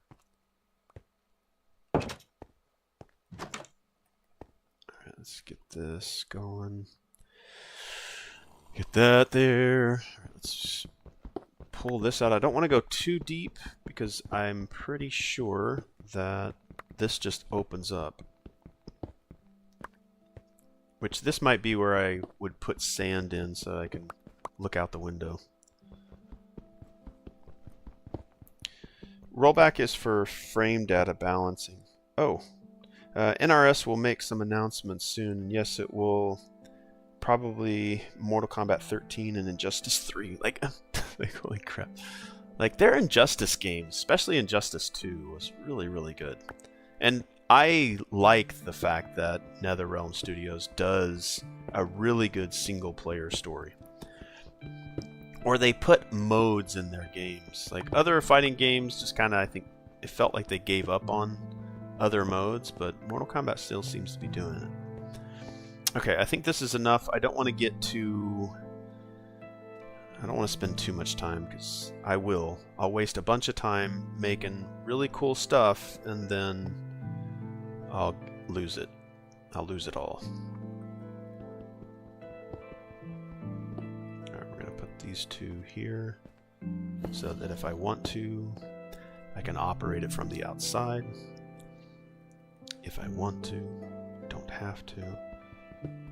Alright, let's get this going. Get that there. Alright, let's pull this out. I don't want to go too deep because I'm pretty sure that this just opens up. Which this might be where I would put sand in so I can look out the window. Rollback is for frame data balancing. Oh, NRS will make some announcements soon. Yes, it will. Probably Mortal Kombat 13 and Injustice 3. Like holy crap. Like their Injustice games, especially Injustice 2, was really, really good. And I like the fact that NetherRealm Studios does a really good single-player story. Or they put modes in their games. Like other fighting games just kind of, I think, it felt like they gave up on other modes, but Mortal Kombat still seems to be doing it. Okay, I think this is enough. I don't want to get too... I don't want to spend too much time, because I'll waste a bunch of time making really cool stuff, and then I'll lose it. I'll lose it all. Alright, we're going to put these two here, so that if I want to, I can operate it from the outside. If I want to, don't have to.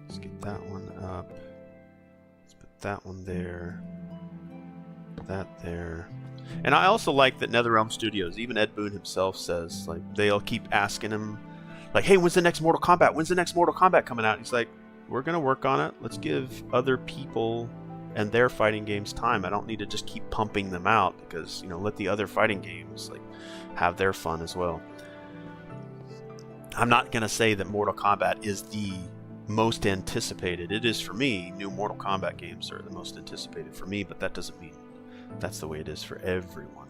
Let's get that one up. Let's put that one there. That there. And I also like that NetherRealm Studios, even Ed Boon himself says, like, they'll keep asking him, like, hey, when's the next Mortal Kombat? When's the next Mortal Kombat coming out? He's like, we're going to work on it. Let's give other people and their fighting games time. I don't need to just keep pumping them out because, you know, let the other fighting games, like, have their fun as well. I'm not going to say that Mortal Kombat is the most anticipated. It is for me. New Mortal Kombat games are the most anticipated for me, but that doesn't mean that's the way it is for everyone.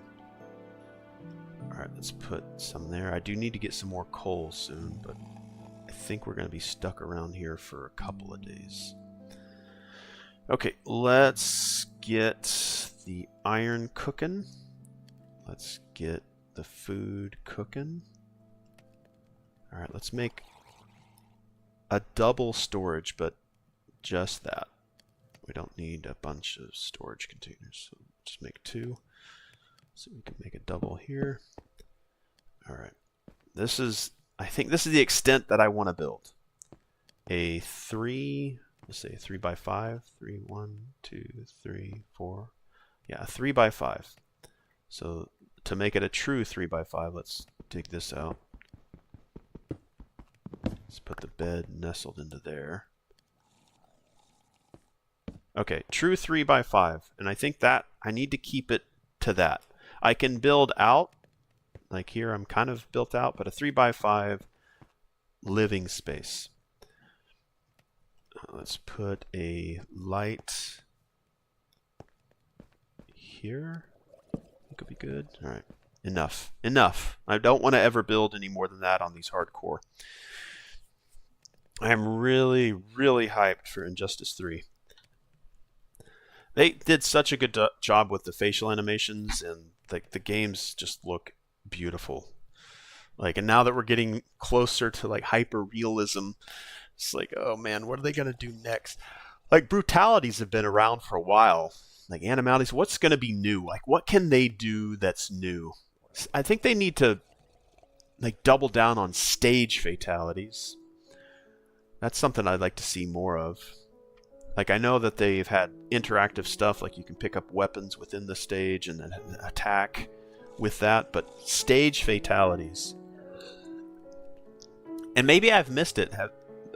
Alright, let's put some there. I do need to get some more coal soon, but I think we're going to be stuck around here for a couple of days. Okay, let's get the iron cooking. Let's get the food cooking. Alright, let's make a double storage, but just that. We don't need a bunch of storage containers, so just make 2. So we can make a double here. Alright. I think this is the extent that I want to build. A 3, let's say a 3 by 5. 3, 1, 2, 3, 4. Yeah, a 3 by 5. So to make it a true 3 by 5, let's dig this out. Let's put the bed nestled into there. Okay, true 3 by 5. And I think that I need to keep it to that. I can build out, like here I'm kind of built out, but a 3 by 5 living space. Let's put a light here. I think it'll be good. All right, enough. Enough. I don't want to ever build any more than that on these hardcore. I'm really, really hyped for Injustice 3. They did such a good job with the facial animations, and the games just look beautiful. Like, and now that we're getting closer to like hyper realism, it's like, oh man, what are they gonna do next? Like, brutalities have been around for a while. Like animalities, what's gonna be new? Like, what can they do that's new? I think they need to like double down on stage fatalities. That's something I'd like to see more of. Like, I know that they've had interactive stuff, like you can pick up weapons within the stage and then attack with that, but stage fatalities. And maybe I've missed it.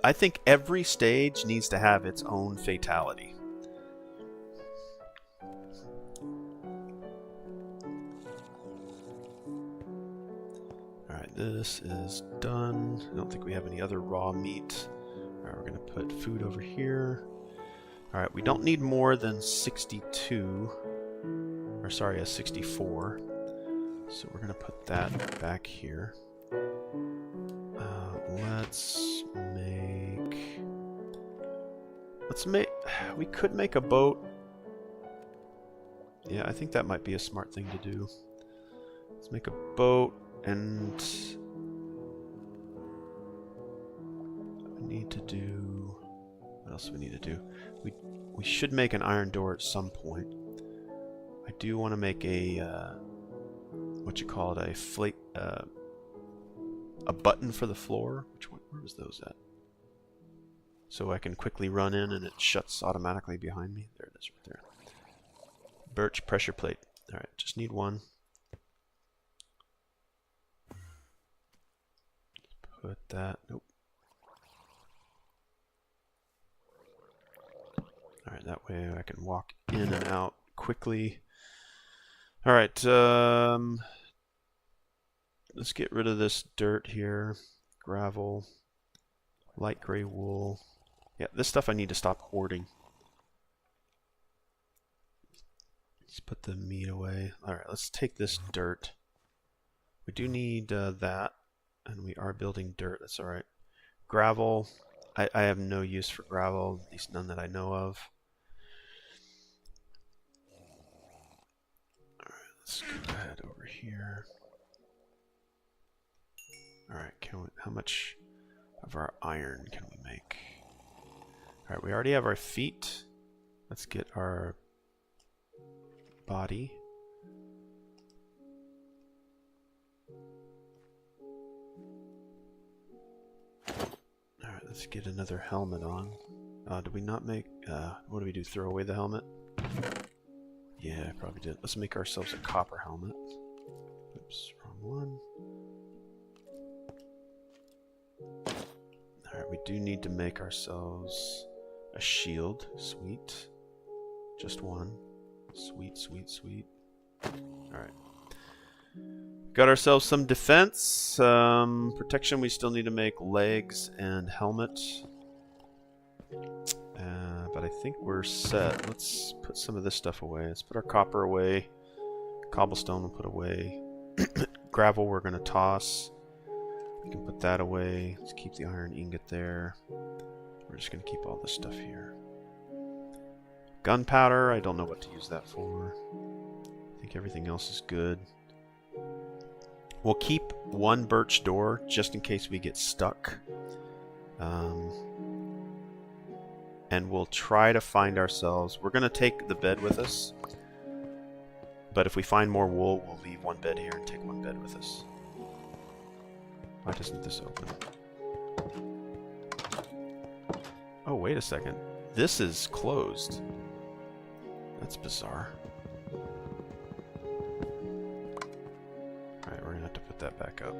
I think every stage needs to have its own fatality. Alright, this is done. I don't think we have any other raw meat. Alright, we're going to put food over here. Alright, we don't need more than 62. Or sorry, a 64. So we're going to put that back here. Let's make... We could make a boat. Yeah, I think that might be a smart thing to do. Let's make a boat, and... we need to do... What else do we need to do? We should make an iron door at some point. I do want to make a... what you call it? A button for the floor. Where was those at? So I can quickly run in and it shuts automatically behind me. There it is, right there. Birch pressure plate. Alright, just need one. Put that. Nope. Alright, that way I can walk in and out quickly. Alright, let's get rid of this dirt here. Gravel. Light gray wool. Yeah, this stuff I need to stop hoarding. Let's put the meat away. Alright, let's take this dirt. We do need that, and we are building dirt. That's alright. Gravel. I have no use for gravel, at least none that I know of. Alright, let's go ahead over here. Alright, how much of our iron can we make? Alright, we already have our feet. Let's get our body. Alright, let's get another helmet on. Did we not make... what do we do? Throw away the helmet? Yeah, I probably did. Let's make ourselves a copper helmet. Oops, wrong one. Alright, we do need to make ourselves a shield. Sweet. Just one. Sweet, sweet, sweet. Alright. Got ourselves some defense. Protection, we still need to make legs and helmet. But I think we're set. Let's put some of this stuff away. Let's put our copper away. Cobblestone we'll put away. Gravel we're going to toss. We can put that away. Let's keep the iron ingot there. We're just going to keep all this stuff here. Gunpowder, I don't know what to use that for. I think everything else is good. We'll keep one birch door just in case we get stuck. And we'll try to find ourselves... We're going to take the bed with us. But if we find more wool, we'll leave one bed here and take one bed with us. Why doesn't this open? Oh, wait a second. This is closed. That's bizarre. Alright, we're going to have to put that back up.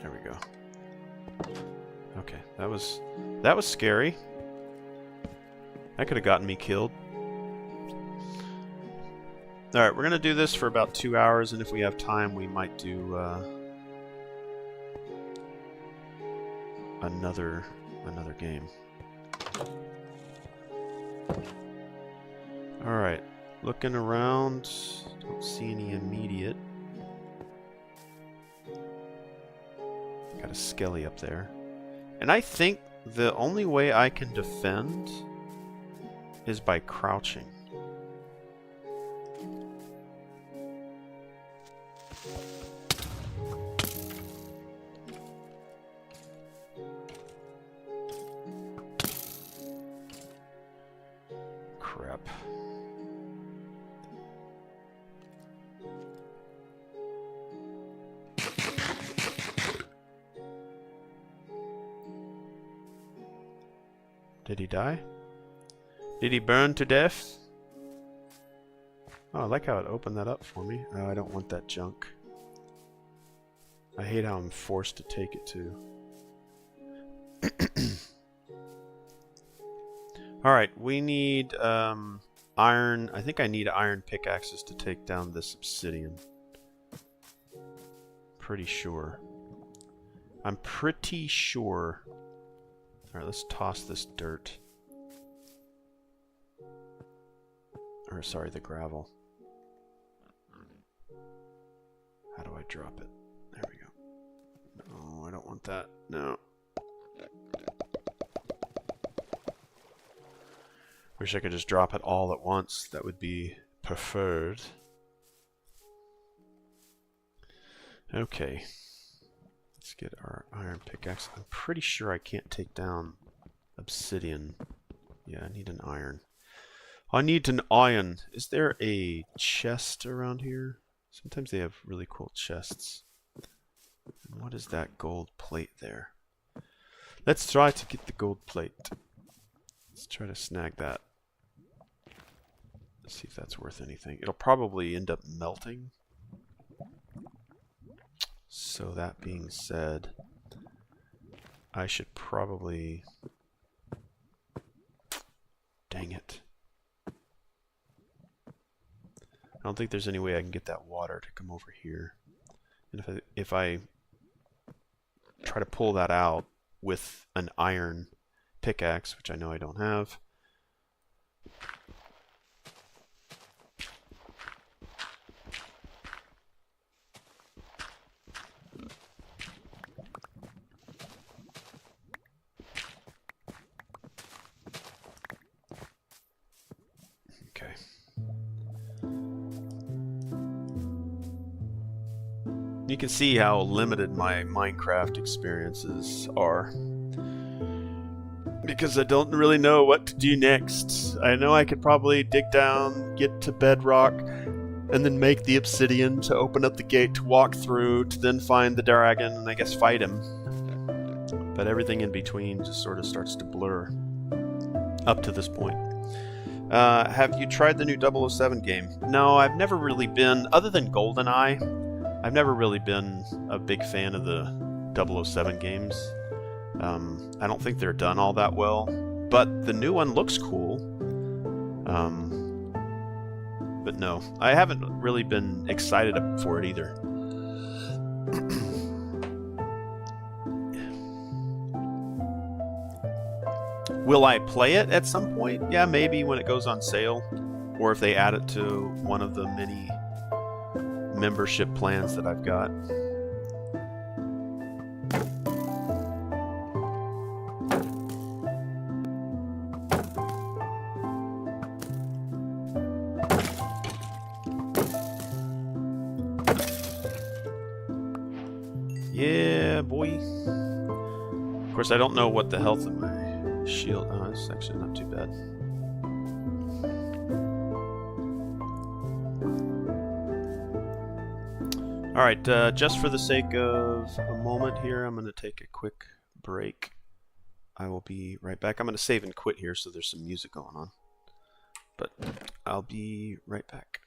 There we go. Okay, that was scary. That could have gotten me killed. Alright, we're going to do this for about 2 hours, and if we have time, we might do another game. Alright, looking around, don't see any immediate. Got a skelly up there. And I think the only way I can defend is by crouching. Crap. Did he die? Did he burn to death? Oh, I like how it opened that up for me. Oh, I don't want that junk. I hate how I'm forced to take it too. Alright, we need iron. I think I need iron pickaxes to take down this obsidian. Pretty sure. I'm pretty sure. Alright, let's toss this dirt. Or, sorry, the gravel. How do I drop it? There we go. No, I don't want that. No. Wish I could just drop it all at once. That would be preferred. Okay. Let's get our iron pickaxe. I'm pretty sure I can't take down obsidian. Yeah, I need an iron. I need an iron. Is there a chest around here? Sometimes they have really cool chests. And what is that gold plate there? Let's try to get the gold plate. Let's try to snag that. Let's see if that's worth anything. It'll probably end up melting. So that being said, I should probably... Dang it. I don't think there's any way I can get that water to come over here. And if I try to pull that out with an iron pickaxe, which I know I don't have. Okay. You can see how limited my Minecraft experiences are. Because I don't really know what to do next. I know I could probably dig down, get to bedrock, and then make the obsidian to open up the gate to walk through, to then find the dragon and I guess fight him. But everything in between just sort of starts to blur up to this point. Have you tried the new 007 game? No, I've never really been, other than GoldenEye, I've never really been a big fan of the 007 games. I don't think they're done all that well, but the new one looks cool. But no, I haven't really been excited for it either. Will I play it at some point? Yeah, maybe when it goes on sale, or if they add it to one of the many membership plans that I've got. boy. Of course, I don't know what the health of my shield. Oh, it's actually not too bad. Alright, just for the sake of a moment here, I'm going to take a quick break. I will be right back. I'm going to save and quit here so there's some music going on. But I'll be right back.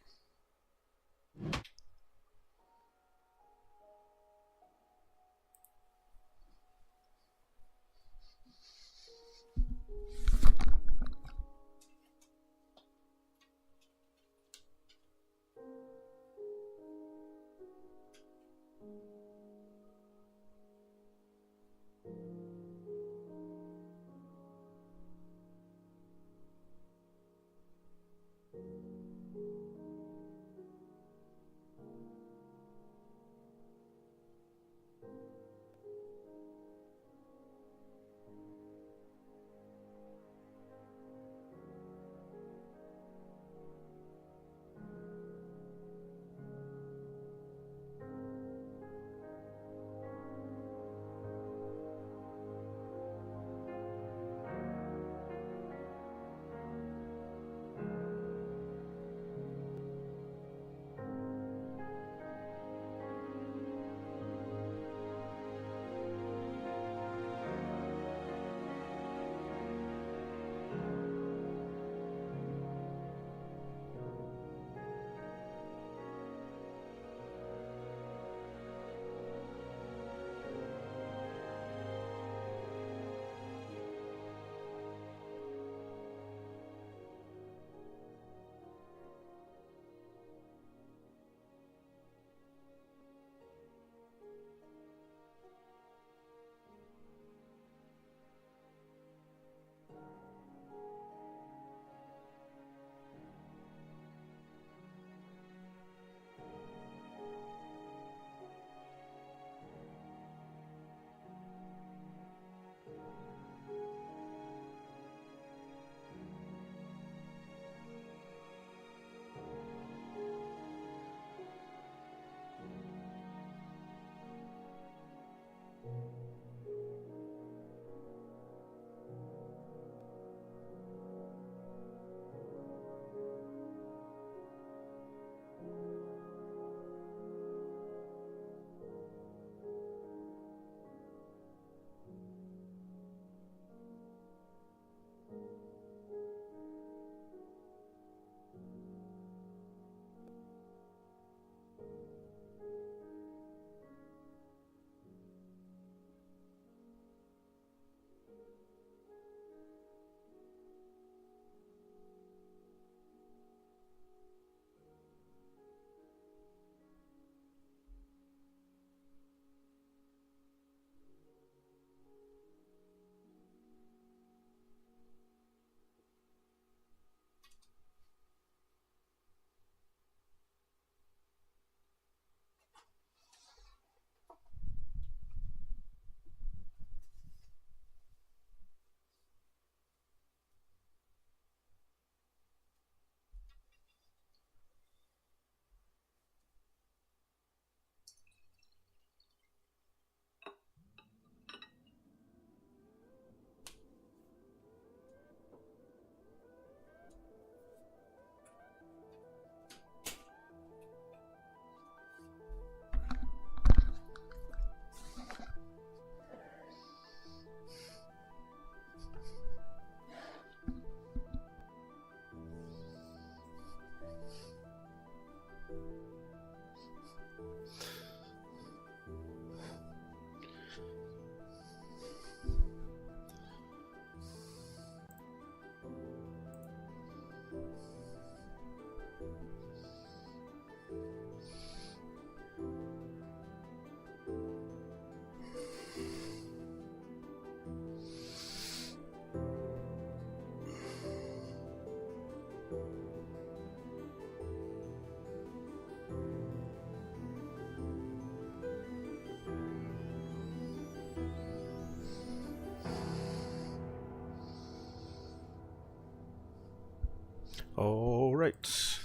Alright.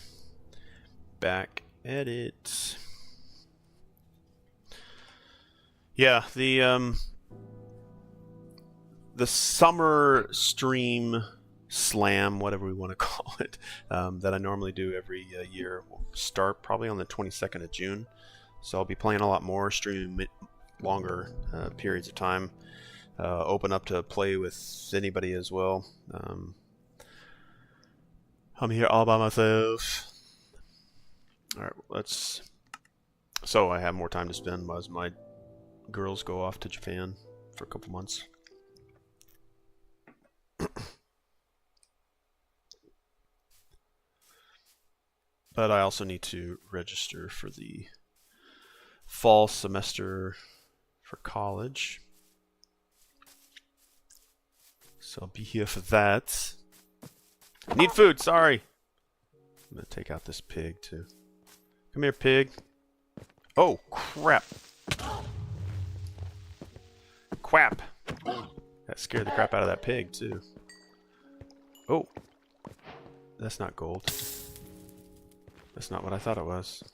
Back at it. Yeah, the summer stream slam, whatever we want to call it, that I normally do every year will start probably on the 22nd of June. So I'll be playing a lot more, streaming longer periods of time. Open up to play with anybody as well. I'm here all by myself. Alright, let's... So I have more time to spend as my girls go off to Japan for a couple months. But I also need to register for the fall semester for college. So I'll be here for that. Need food, sorry. I'm gonna take out this pig too. Come here, pig. Oh, crap. Quap. That scared the crap out of that pig too. Oh. That's not gold. That's not what I thought it was.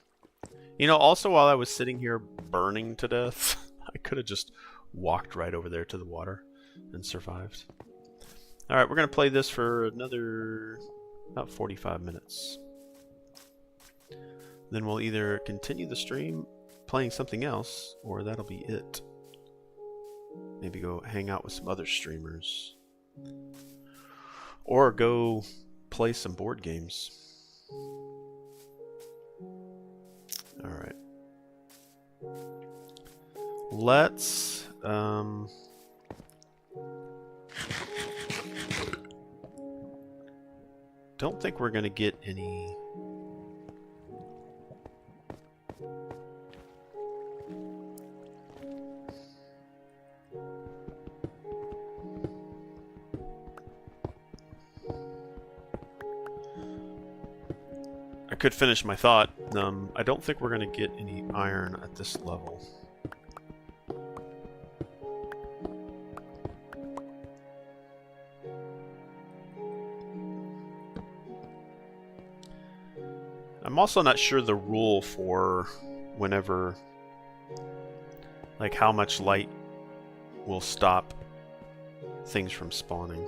You know, also while I was sitting here burning to death, I could have just walked right over there to the water and survived. Alright, we're going to play this for another about 45 minutes. Then we'll either continue the stream playing something else, or that'll be it. Maybe go hang out with some other streamers. Or go play some board games. Alright. Let's... don't think we're going to get any... I could finish my thought. I don't think we're going to get any iron at this level. I'm also not sure the rule for whenever, like how much light will stop things from spawning.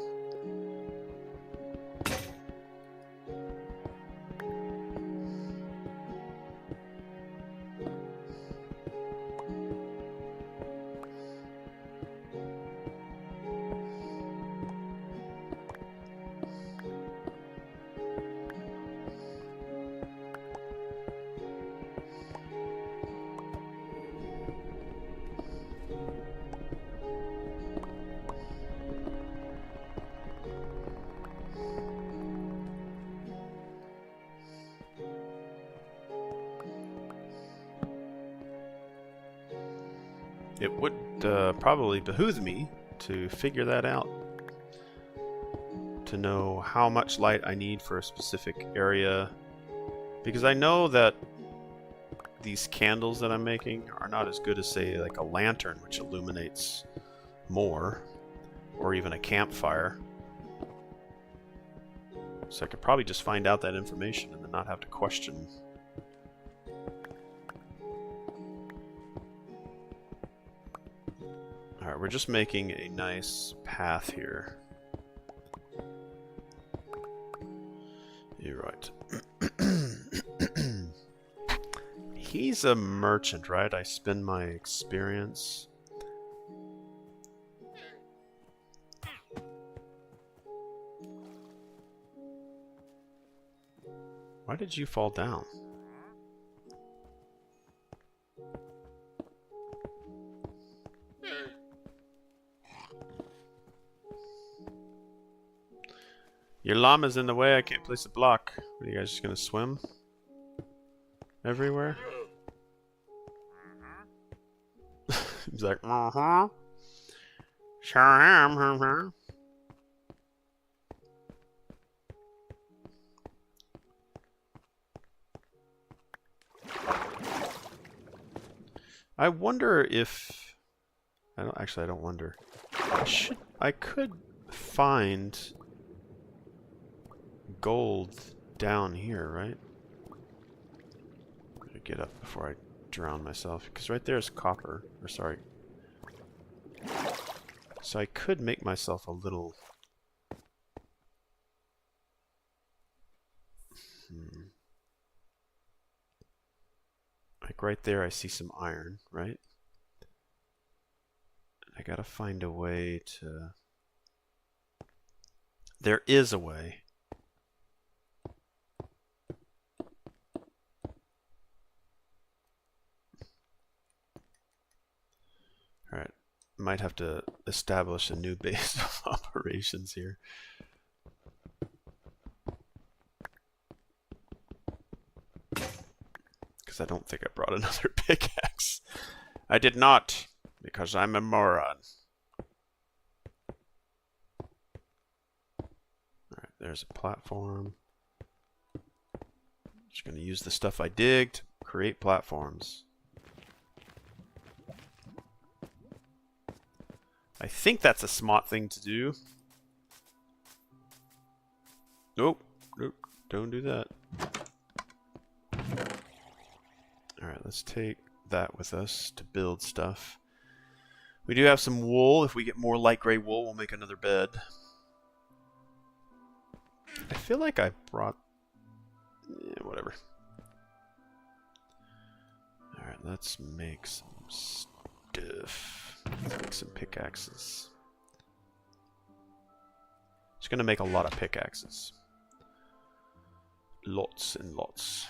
It would probably behoove me to figure that out. To know how much light I need for a specific area. Because I know that these candles that I'm making are not as good as, say, like a lantern, which illuminates more. Or even a campfire. So I could probably just find out that information and then not have to question. Alright, we're just making a nice path here. You're right. He's a merchant, right? I spend my experience. Why did you fall down? Your llama's in the way, I can't place a block. What, are you guys just gonna swim? Everywhere? He's like, sure am, I wonder if... I don't wonder. I could find gold down here, right? Better get up before I drown myself. Because right there is copper. Or sorry, So I could make myself a little... Like right there I see some iron, right? I gotta find a way to... There is a way. Alright, might have to establish a new base of operations here. Because I don't think I brought another pickaxe. I did not, because I'm a moron. Alright, there's a platform. Just going to use the stuff I digged to create platforms. I think that's a smart thing to do. Nope. Nope. Don't do that. Alright, let's take that with us to build stuff. We do have some wool. If we get more light gray wool, we'll make another bed. I feel like I brought... Yeah, whatever. Alright, let's make some stuff. Let's make some pickaxes. Just gonna make a lot of pickaxes. Lots and lots.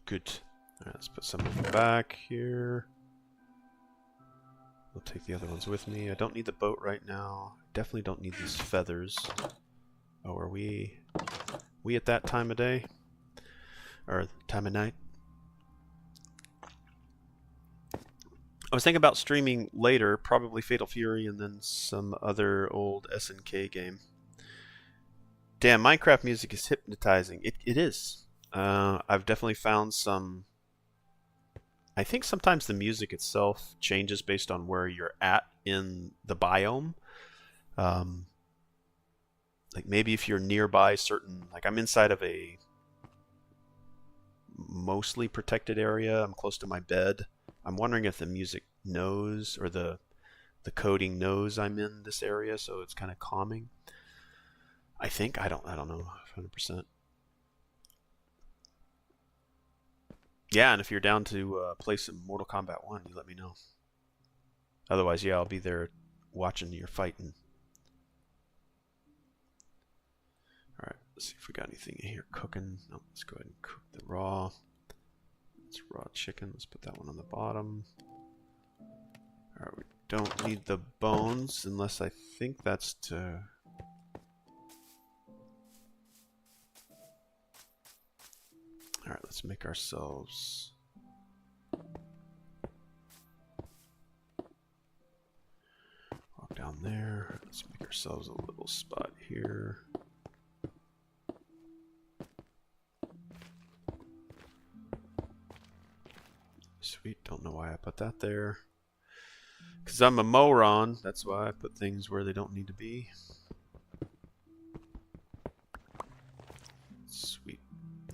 Good. Alright, let's put some of them back here. I'll take the other ones with me. I don't need the boat right now. Definitely don't need these feathers. Oh, are we at that time of day? Or time of night? I was thinking about streaming later, probably Fatal Fury and then some other old SNK game. Damn, Minecraft music is hypnotizing. It is. I've definitely found some... I think sometimes the music itself changes based on where you're at in the biome. Like maybe if you're nearby certain... Like I'm inside of a mostly protected area. I'm close to my bed. I'm wondering if the music knows, or the coding knows I'm in this area, so it's kind of calming. I think. I don't know 100%. Yeah, and if you're down to play some Mortal Kombat 1, you let me know. Otherwise, yeah, I'll be there watching your fighting. Alright, let's see if we got anything in here cooking. No, let's go ahead and cook the raw. It's raw chicken. Let's put that one on the bottom. Alright, we don't need the bones unless I think that's to... Alright, let's make ourselves... Walk down there. Let's make ourselves a little spot here. Sweet, don't know why I put that there. Because I'm a moron, that's why I put things where they don't need to be. Sweet.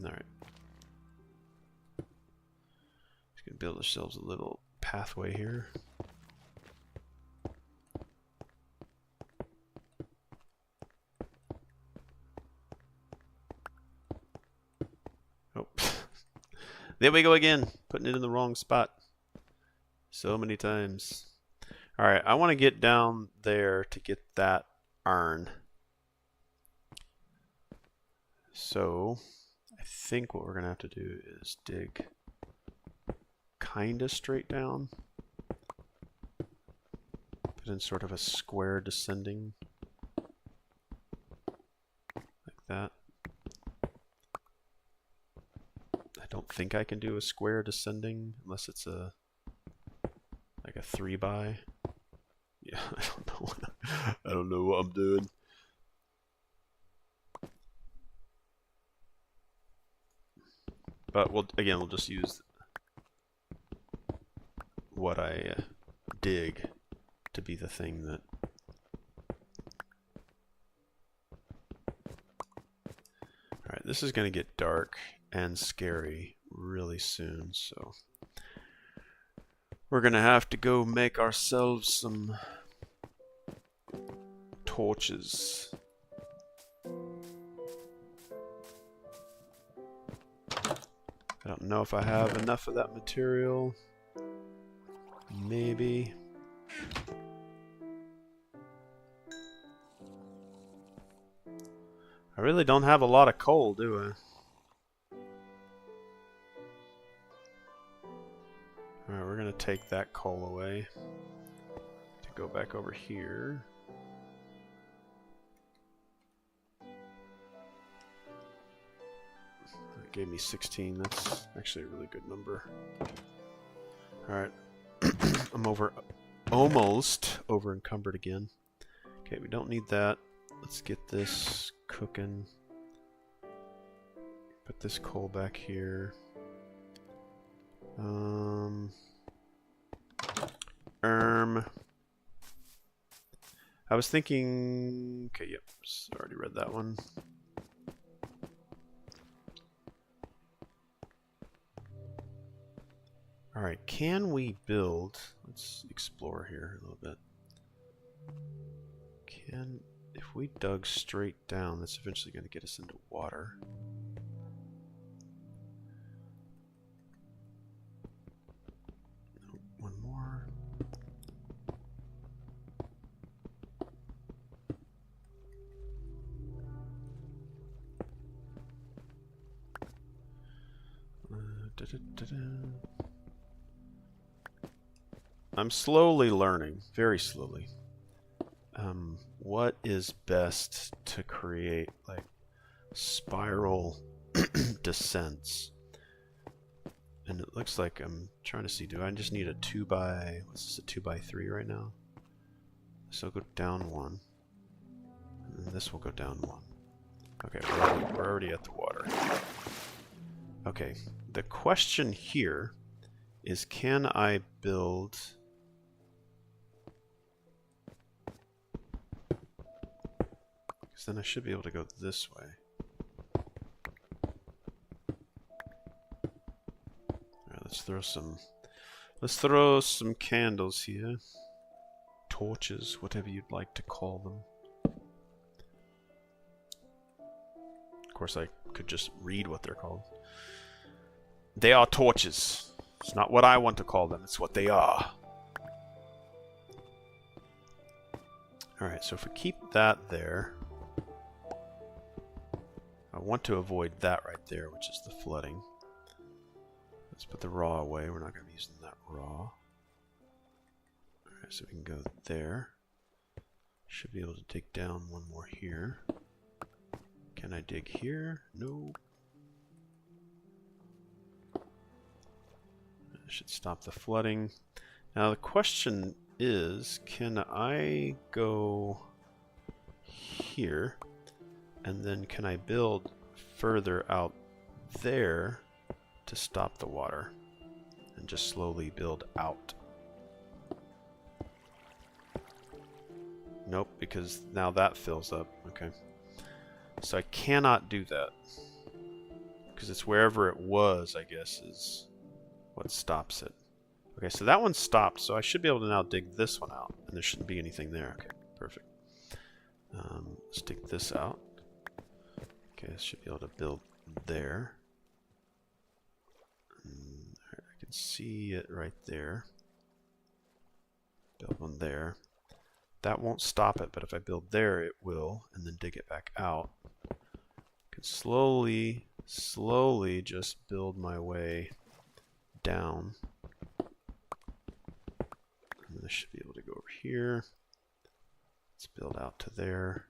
Alright. Just gonna build ourselves a little pathway here. Oh. There we go again, putting it in the wrong spot. So many times. Alright, I want to get down there to get that iron. So, I think what we're going to have to do is dig kind of straight down. Put in sort of a square descending. Like that. I don't think I can do a square descending unless it's a like a 3x. Yeah, I don't know. I don't know what I'm doing. But we'll just use what I dig to be the thing that... Alright, this is going to get dark and scary really soon, so we're going to have to go make ourselves some torches. I don't know if I have enough of that material. Maybe. I really don't have a lot of coal, do I? Alright, we're going to take that coal away. To go back over here. That gave me 16. That's actually a really good number. Alright. I'm almost over encumbered again. Okay, we don't need that. Let's get this cooking. Put this coal back here. I was thinking... Okay, yep. Already read that one. Alright, can we build... Let's explore here a little bit. If we dug straight down, that's eventually going to get us into water. One more. I'm slowly learning, very slowly, what is best to create like spiral descents. And it looks like I'm trying to see, do I just need a 2x, what's this, a 2x3 right now? So I'll go down 1. And then this will go down 1. Okay, we're already at the water. Okay, the question here is, can I build... Because then I should be able to go this way. Alright, let's throw some candles here. Torches, whatever you'd like to call them. Of course, I could just read what they're called. They are torches. It's not what I want to call them, it's what they are. Alright, so if we keep that there, I want to avoid that right there, which is the flooding. Let's put the raw away, we're not going to be using that raw. Alright, so we can go there. Should be able to dig down one more here. Can I dig here? No. That should stop the flooding. Now the question is, can I go here? And then can I build further out there to stop the water? And just slowly build out. Nope, because now that fills up. Okay. So I cannot do that. Because it's wherever it was, I guess, is what stops it. Okay, so that one stopped, so I should be able to now dig this one out. And there shouldn't be anything there. Okay, perfect. Let's dig this out. Okay, I should be able to build there. I can see it right there. Build one there. That won't stop it, but if I build there, it will, and then dig it back out. I can slowly just build my way down. And then I should be able to go over here. Let's build out to there.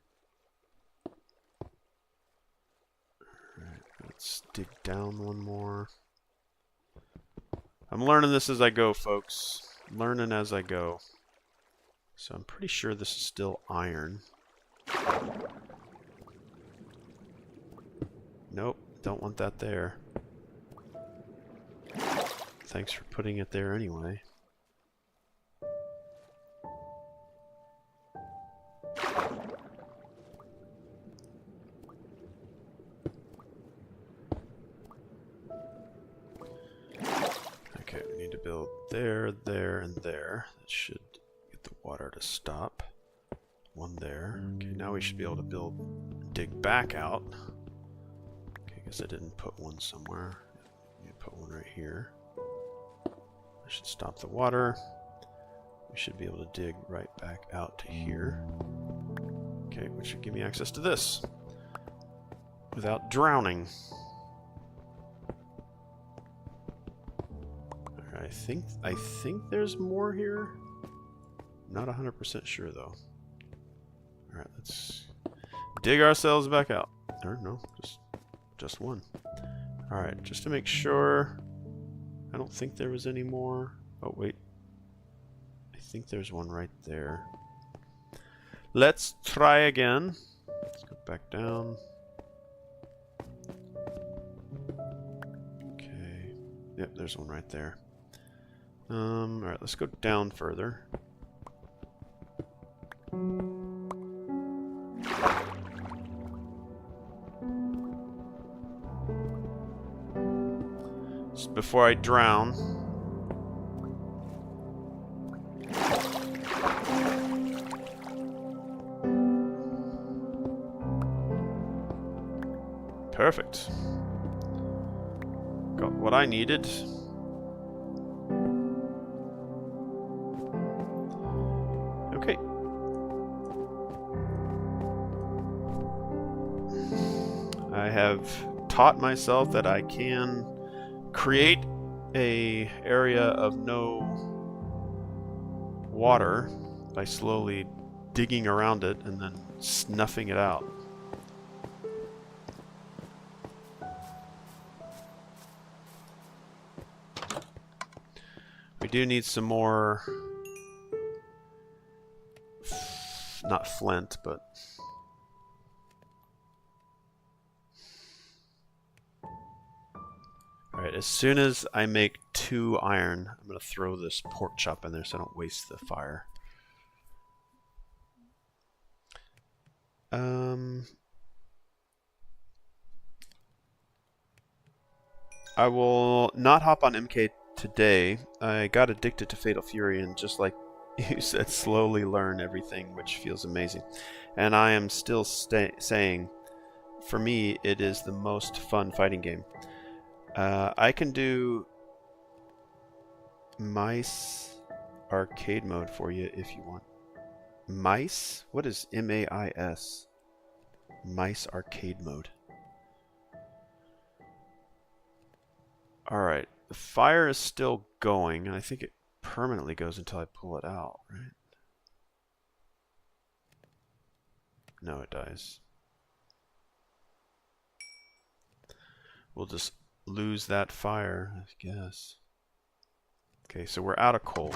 Alright, let's dig down one more. I'm learning this as I go, folks. Learning as I go. So I'm pretty sure this is still iron. Nope, don't want that there. Thanks for putting it there anyway. Okay, we need to build there, there, and there. That should get the water to stop. One there. Okay, now we should be able to dig back out. Okay, I guess I didn't put one somewhere. I need to put one right here. I should stop the water. We should be able to dig right back out to here. Okay, which should give me access to this without drowning. Alright, I think there's more here. Not 100% sure though. Alright, let's dig ourselves back out. Or no, just one. Alright, just to make sure. I don't think there was any more. Oh, wait. I think there's one right there. Let's try again. Let's go back down. Okay. Yep, there's one right there. Alright, let's go down further. Just before I drown. Perfect. Got what I needed. Okay. I have taught myself that I can create a area of no water by slowly digging around it and then snuffing it out. We do need some more, not flint, but alright, as soon as I make 2 iron, I'm going to throw this pork chop in there so I don't waste the fire. I will not hop on MK today. I got addicted to Fatal Fury and just like you said, slowly learn everything, which feels amazing. And I am still saying, for me, it is the most fun fighting game. I can do Mice arcade mode for you if you want. Mice? What is M-A-I-S? Mice arcade mode. Alright, the fire is still going, and I think it permanently goes until I pull it out, right? No, it dies. We'll just lose that fire, I guess. Okay, so we're out of coal.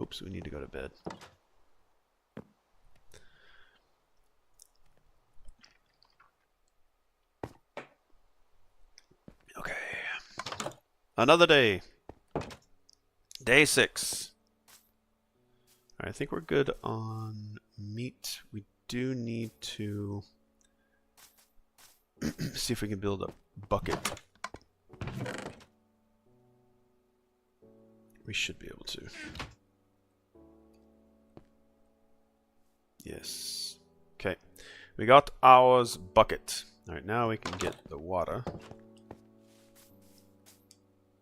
Oops, we need to go to bed. Okay. Another day. Day 6. Alright, I think we're good on meat. We do need to see if we can build a bucket. We should be able to. Yes. Okay. We got ours bucket. Alright, now we can get the water.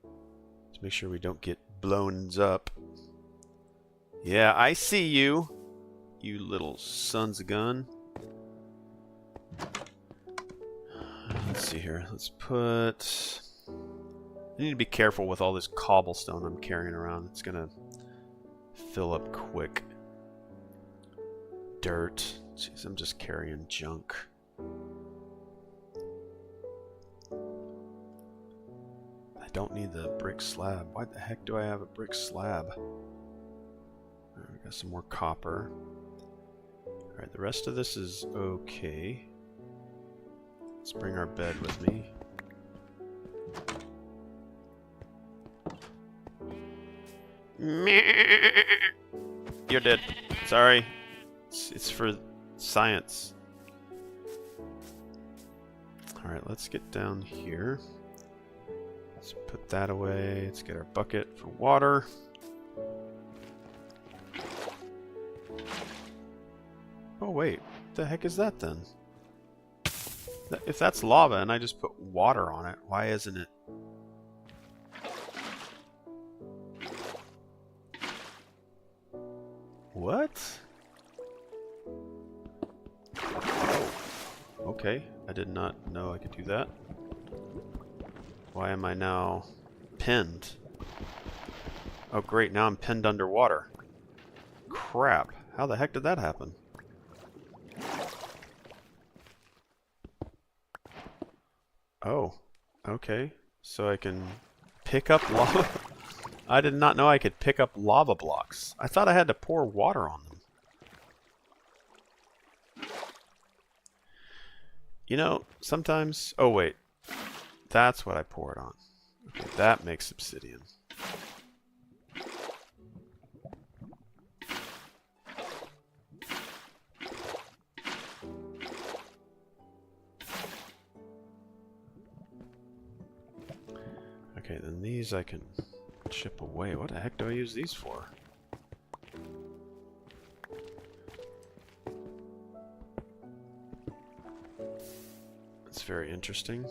Let's make sure we don't get blown up. Yeah, I see you. You little sons of gun. Let's see here. Let's put... I need to be careful with all this cobblestone I'm carrying around. It's gonna fill up quick. Dirt. Jeez, I'm just carrying junk. I don't need the brick slab. Why the heck do I have a brick slab? Alright, we got some more copper. Alright, the rest of this is okay. Let's bring our bed with me. You're dead. Sorry. It's for science. Alright, let's get down here. Let's Put that away. Let's get our bucket for water. Oh wait, what the heck is that then? If that's lava and I just put water on it, why isn't it? What? Okay, I did not know I could do that. Why am I now pinned? Oh great, now I'm pinned underwater. Crap, how the heck did that happen? Oh, okay. So I can pick up lava? I did not know I could pick up lava blocks. I thought I had to pour water on them. You know, sometimes... Oh, wait. That's what I poured on. Okay, that makes obsidian. Okay, then these I can chip away. What the heck do I use these for? That's very interesting.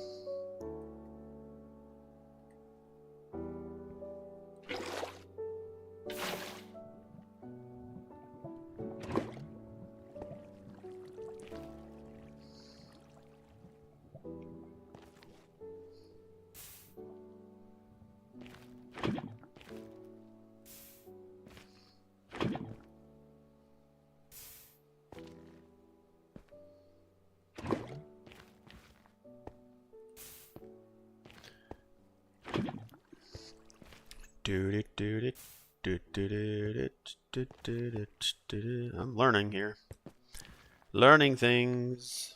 I'm learning here. Learning things.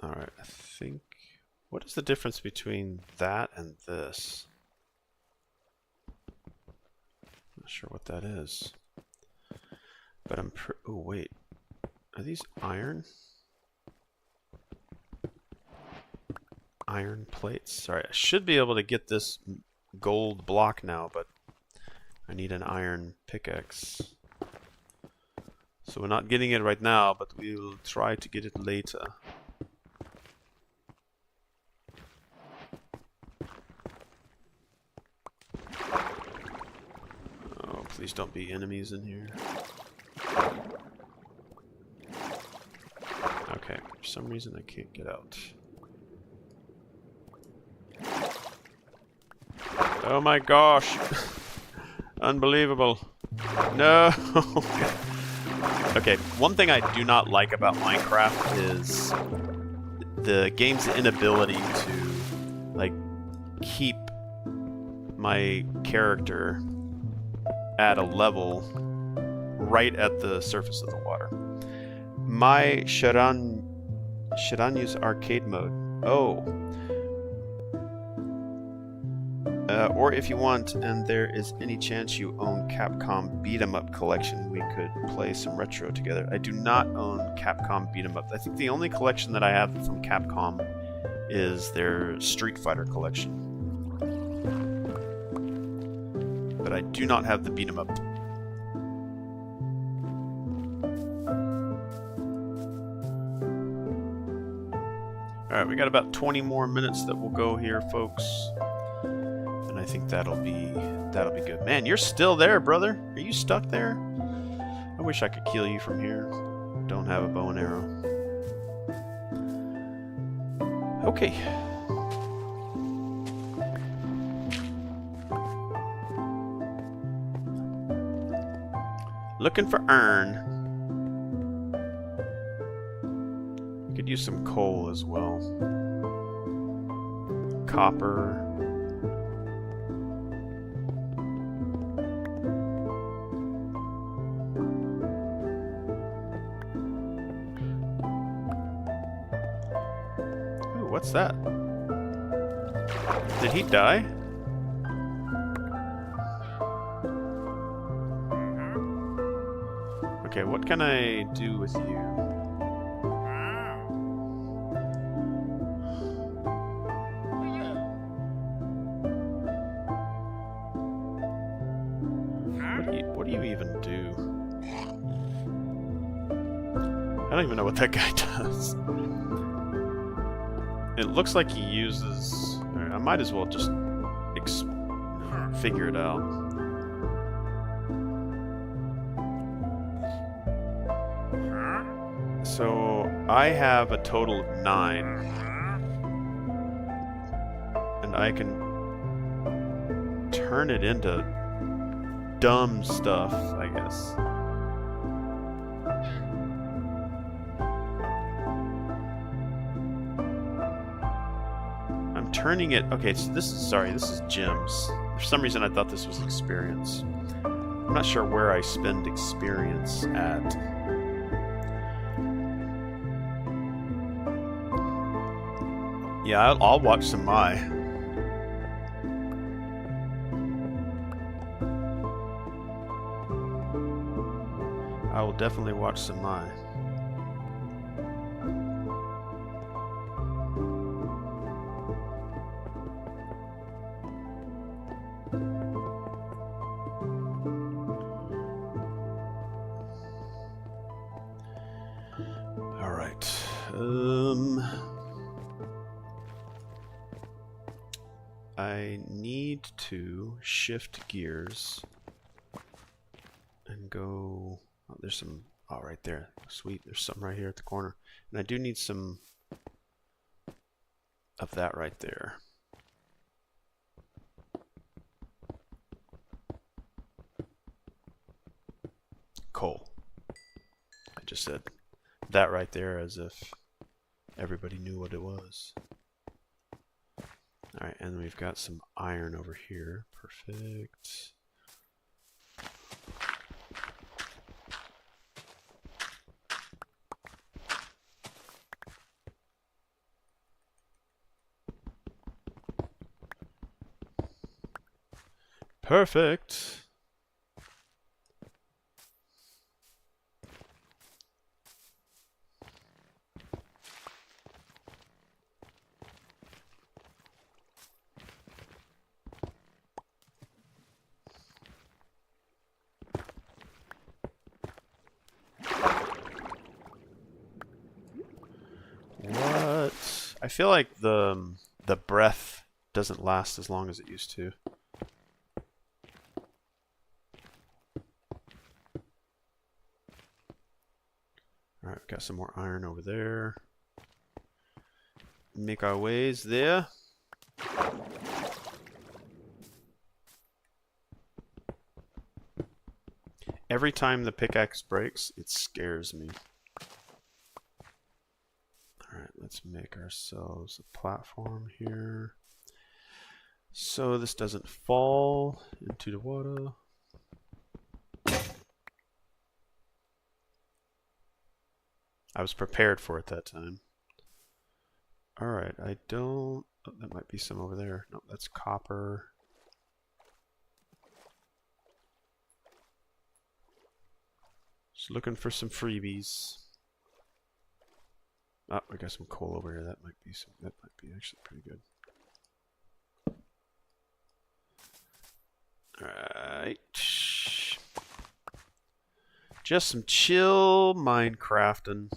Alright, I think... What is the difference between that and this? Not sure what that is. But I'm oh, wait. Are these iron? Iron plates? Sorry, I should be able to get this gold block now, but I need an iron pickaxe. So we're not getting it right now, but we'll try to get it later. Oh, please don't be enemies in here. Okay, for some reason I can't get out. Oh my gosh! Unbelievable. No! Okay, one thing I do not like about Minecraft is the game's inability to, like, keep my character at a level right at the surface of the water. My Shiranyu's arcade mode. Oh. Or if you want, and there is any chance you own Capcom Beat 'em Up collection, we could play some retro together. I do not own Capcom Beat 'em Up. I think the only collection that I have from Capcom is their Street Fighter collection. But I do not have the Beat 'em Up. Alright, we got about 20 more minutes that will go here, folks. And I think that'll be good. Man, you're still there, brother. Are you stuck there? I wish I could kill you from here. Don't have a bow and arrow. Okay. Looking for iron. We could use some coal as well. Copper. Ooh, what's that? Did he die? Okay, what can I do with you? What do you even do? I don't even know what that guy does. It looks like he uses... Alright, I might as well just figure it out. So, I have a total of 9. And I can turn it into dumb stuff, I guess. I'm turning it... Okay, so this is gems. For some reason I thought this was experience. I'm not sure where I spend experience at. Yeah, I'll watch some Mai. I will definitely watch some Mai. All right. I need to shift gears and go... Oh, there's some... Oh, right there. Sweet. There's something right here at the corner. And I do need some of that right there. Coal. I just said that right there as if everybody knew what it was. Alright, and we've got some iron over here. Perfect. Perfect. What? I feel like the breath doesn't last as long as it used to. Alright, we've got some more iron over there. Make our ways there. Every time the pickaxe breaks, it scares me. Alright, let's make ourselves a platform here. So this doesn't fall into the water. I was prepared for it that time. Alright, I don't... Oh, that might be some over there. No, that's copper. Just looking for some freebies. Oh, we got some coal over here. That might be actually pretty good. Alright. Just some chill Minecrafting.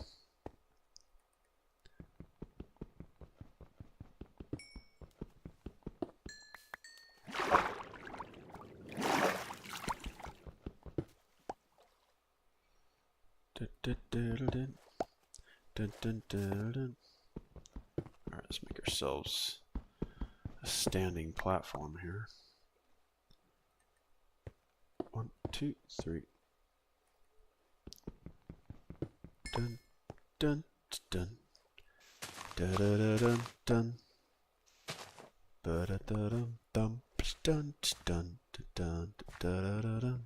Alright, let's make ourselves a standing platform here. 1, 2, 3. Dun dun dun da da da dun dun ba da da dum dum dun dun dun da da da dun.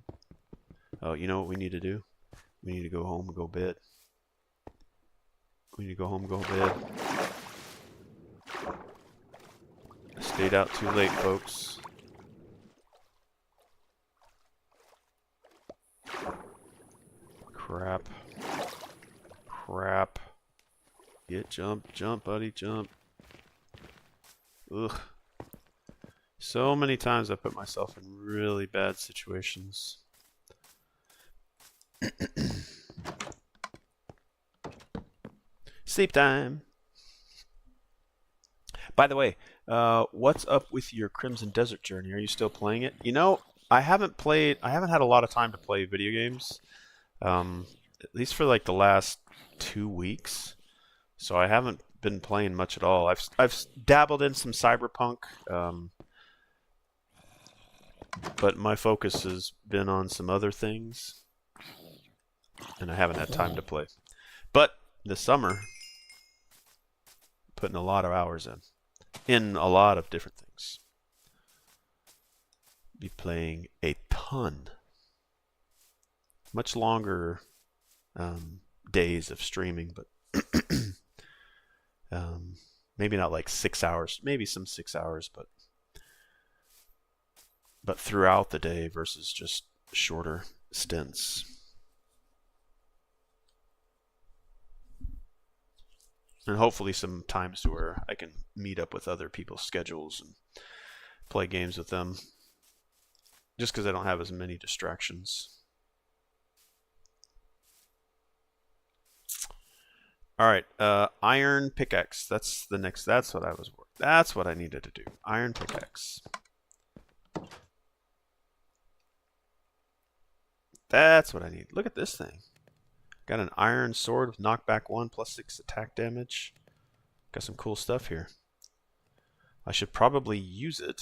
Oh, you know what we need to do? We need to go home and go bed. We need to go home and go bed. I stayed out too late, folks. Crap. Crap. Get jump, jump, buddy, jump. Ugh. So many times I put myself in really bad situations. Sleep time. By the way, what's up with your Crimson Desert Journey? Are you still playing it? You know, I haven't had a lot of time to play video games. At least for like the last 2 weeks. So I haven't been playing much at all. I've dabbled in some Cyberpunk, but my focus has been on some other things, and I haven't had time to play. But this summer, putting a lot of hours in a lot of different things. Be playing a ton. Much longer days of streaming, but maybe not like 6 hours, maybe some 6 hours, but throughout the day versus just shorter stints. And hopefully some times where I can meet up with other people's schedules and play games with them, just because I don't have as many distractions. All right, iron pickaxe. That's the next. That's what I needed to do. Iron pickaxe. That's what I need. Look at this thing. Got an iron sword with knockback 1 plus 6 attack damage. Got some cool stuff here. I should probably use it.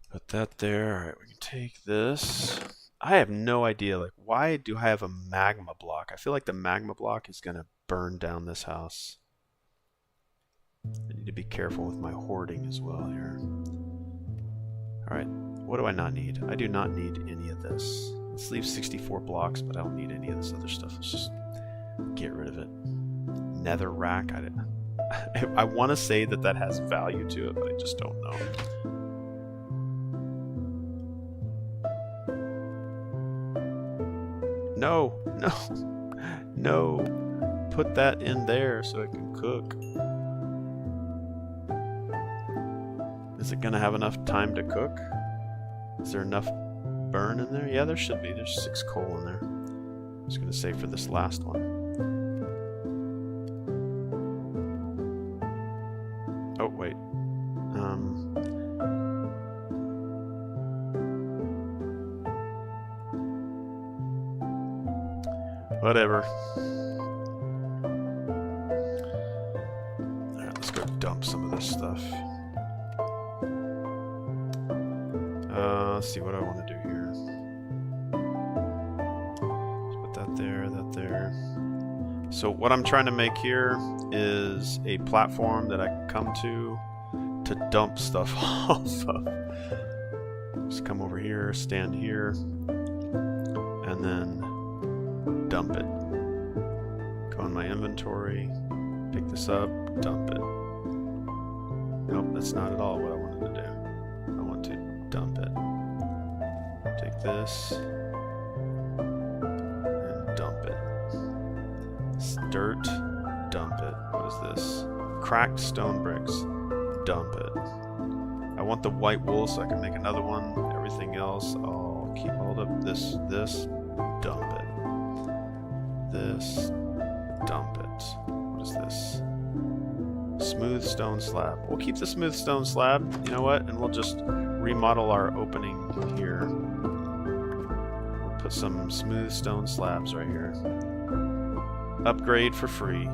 Put that there. Alright, we can take this. I have no idea, like, why do I have a magma block? I feel like the magma block is going to burn down this house. I need to be careful with my hoarding as well here. Alright, what do I not need? I do not need any of this. Let's leave 64 blocks, but I don't need any of this other stuff. Let's just get rid of it. Nether rack. I want to say that has value to it, but I just don't know. No, no, no. Put that in there so it can cook. Is it going to have enough time to cook? Is there enough burn in there? Yeah, there should be. There's 6 coal in there. I'm just going to say for this last one. Oh, wait. Whatever. Alright, let's go dump some of this stuff. Let's see what I want to do here. Let's put that there, that there. So what I'm trying to make here is a platform that I can come to dump stuff off of. Just come over here, stand here, and then dump it. Go in my inventory, pick this up, dump it. Nope, that's not at all what I wanted to do. I want to dump it. Take this and dump it. It's dirt, dump it. What is this? Cracked stone bricks, dump it. I want the white wool so I can make another one. Everything else, I'll keep all of this, dump it. This, dump it. What is this? Smooth stone slab. We'll keep the smooth stone slab, you know what? And we'll just remodel our opening here. We'll put some smooth stone slabs right here. Upgrade for free.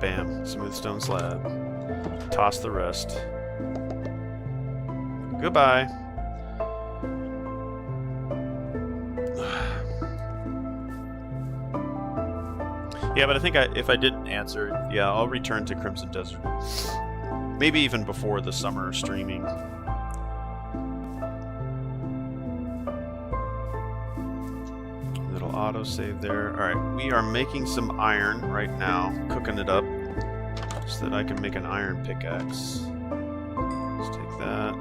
Bam, smooth stone slab. Toss the rest. Goodbye. Yeah, but I think if I didn't answer, yeah, I'll return to Crimson Desert. Maybe even before the summer streaming. autosave there. Alright, we are making some iron right now, cooking it up, so that I can make an iron pickaxe. Let's take that.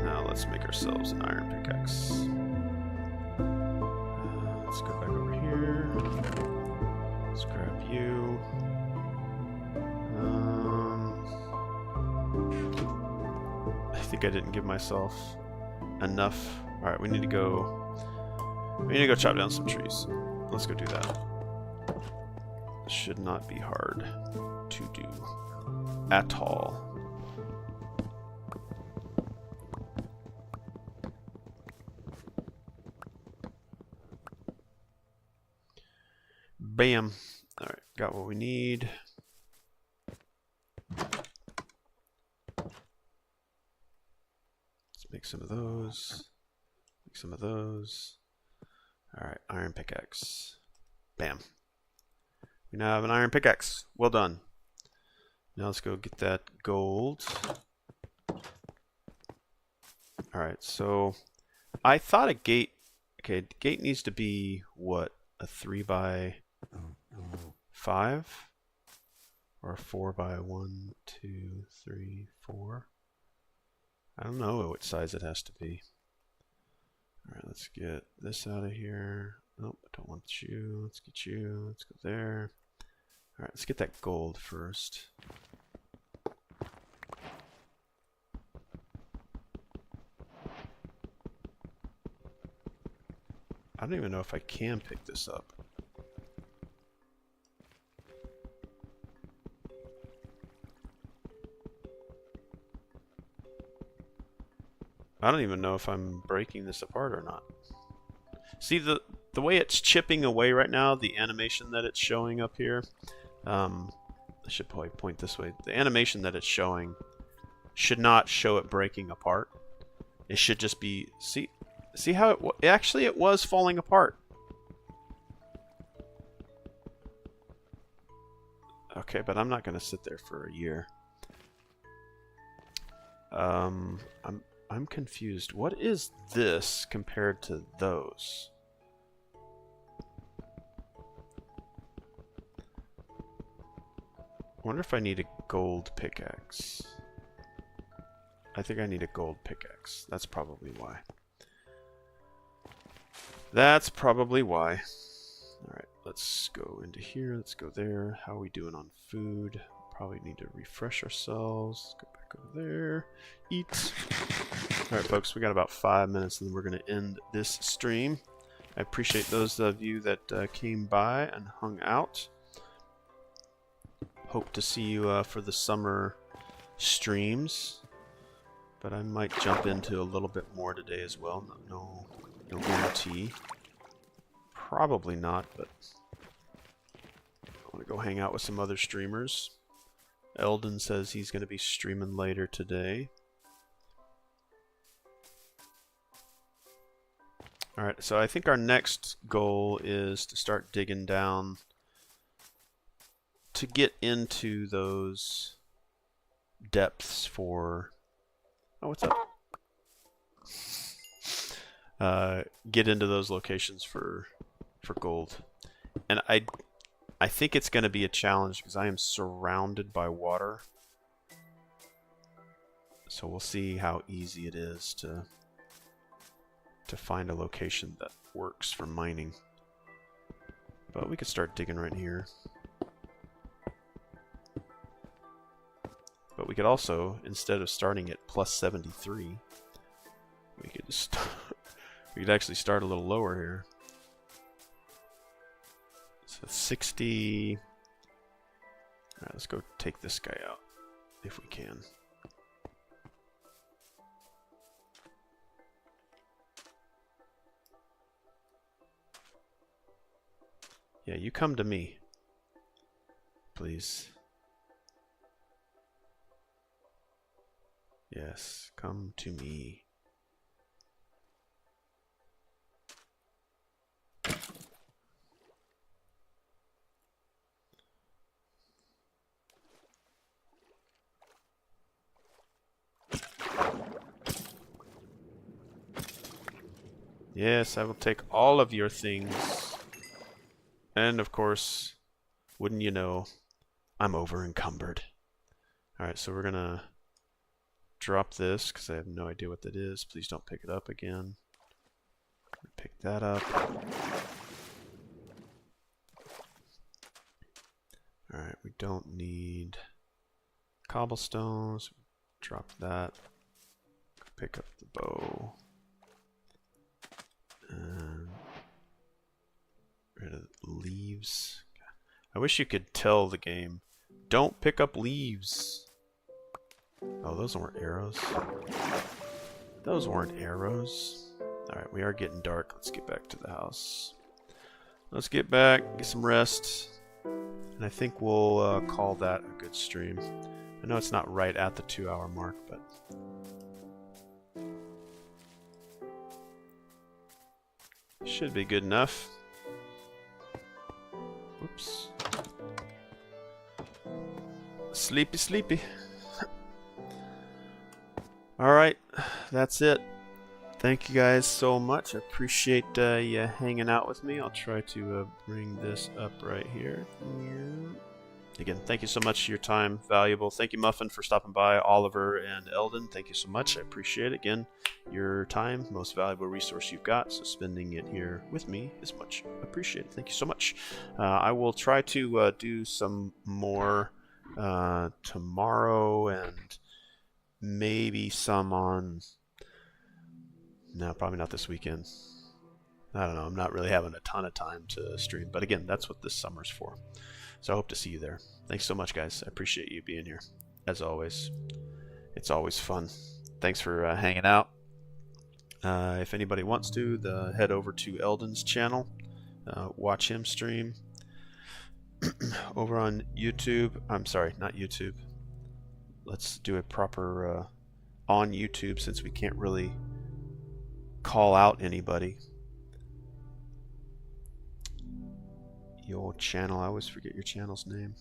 Now let's make ourselves an iron pickaxe. Let's go back over here. Let's grab you. I think I didn't give myself enough. Alright, we need to go chop down some trees. Let's go do that. Should not be hard to do at all. Bam. Alright, got what we need. Let's make some of those. Make some of those. Alright, iron pickaxe. Bam. We now have an iron pickaxe. Well done. Now let's go get that gold. Alright, so I thought a gate... Okay, the gate needs to be, what? A 3 by 5? Or a 4 by 1, 2, 3, 4? I don't know what size it has to be. Alright, let's get this out of here. Nope, I don't want you. Let's get you. Let's go there. Alright, let's get that gold first. I don't even know if I can pick this up. I don't even know if I'm breaking this apart or not. See, the way it's chipping away right now, the animation that it's showing up here, I should probably point this way. The animation that it's showing should not show it breaking apart. It should just be, see how it was falling apart. Okay, but I'm not going to sit there for a year. I'm confused. What is this compared to those? I wonder if I need a gold pickaxe. I think I need a gold pickaxe. That's probably why. That's probably why. Alright, let's go into here. Let's go there. How are we doing on food? Probably need to refresh ourselves. Go back over there. Eat. Alright, folks, we got about 5 minutes and then we're going to end this stream. I appreciate those of you that came by and hung out. Hope to see you for the summer streams. But I might jump into a little bit more today as well. No guarantee. Probably not, but I want to go hang out with some other streamers. Eldon says he's going to be streaming later today. Alright, so I think our next goal is to start digging down to get into those depths for... Oh, what's up? Get into those locations for gold. And I think it's going to be a challenge because I am surrounded by water. So we'll see how easy it is to find a location that works for mining. But we could start digging right here. But we could also, instead of starting at plus 73, we could actually start a little lower here. So 60. Alright, let's go take this guy out if we can. Yeah, you come to me, please. Yes, come to me. Yes, I will take all of your things. And of course, wouldn't you know, I'm over encumbered. Alright, so we're gonna drop this because I have no idea what that is. Please don't pick it up again. Pick that up. Alright, we don't need cobblestones. Drop that. Pick up the bow. And rid of leaves. I wish you could tell the game, don't pick up leaves. Oh, those weren't arrows. Those weren't arrows. Alright, we are getting dark. Let's get back to the house. Let's get back, get some rest. And I think we'll call that a good stream. I know it's not right at the 2-hour mark, but... should be good enough. Whoops. Sleepy, sleepy. Alright, that's it. Thank you guys so much. I appreciate you hanging out with me. I'll try to bring this up right here. Again, thank you so much for your time. Valuable. Thank you, Muffin, for stopping by. Oliver and Eldon, thank you so much. I appreciate it. Again, your time, most valuable resource you've got, so spending it here with me is much appreciated. Thank you so much. I will try to do some more tomorrow and maybe some on... no, probably not this weekend. I don't know. I'm not really having a ton of time to stream. But again, that's what this summer's for. So I hope to see you there. Thanks so much, guys. I appreciate you being here. As always. It's always fun. Thanks for hanging out. If anybody wants to, head over to Eldon's channel. Watch him stream. Over on YouTube. I'm sorry, not YouTube. Let's do a proper on YouTube since we can't really call out anybody. Your channel, I always forget your channel's name.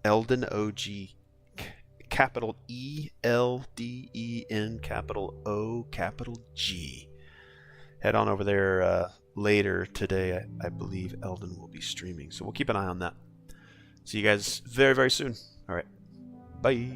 Eldon OG, capital ELDEN, capital O, capital G. Head on over there later today. I believe Eldon will be streaming, so we'll keep an eye on that. See you guys very, very soon. All right, bye.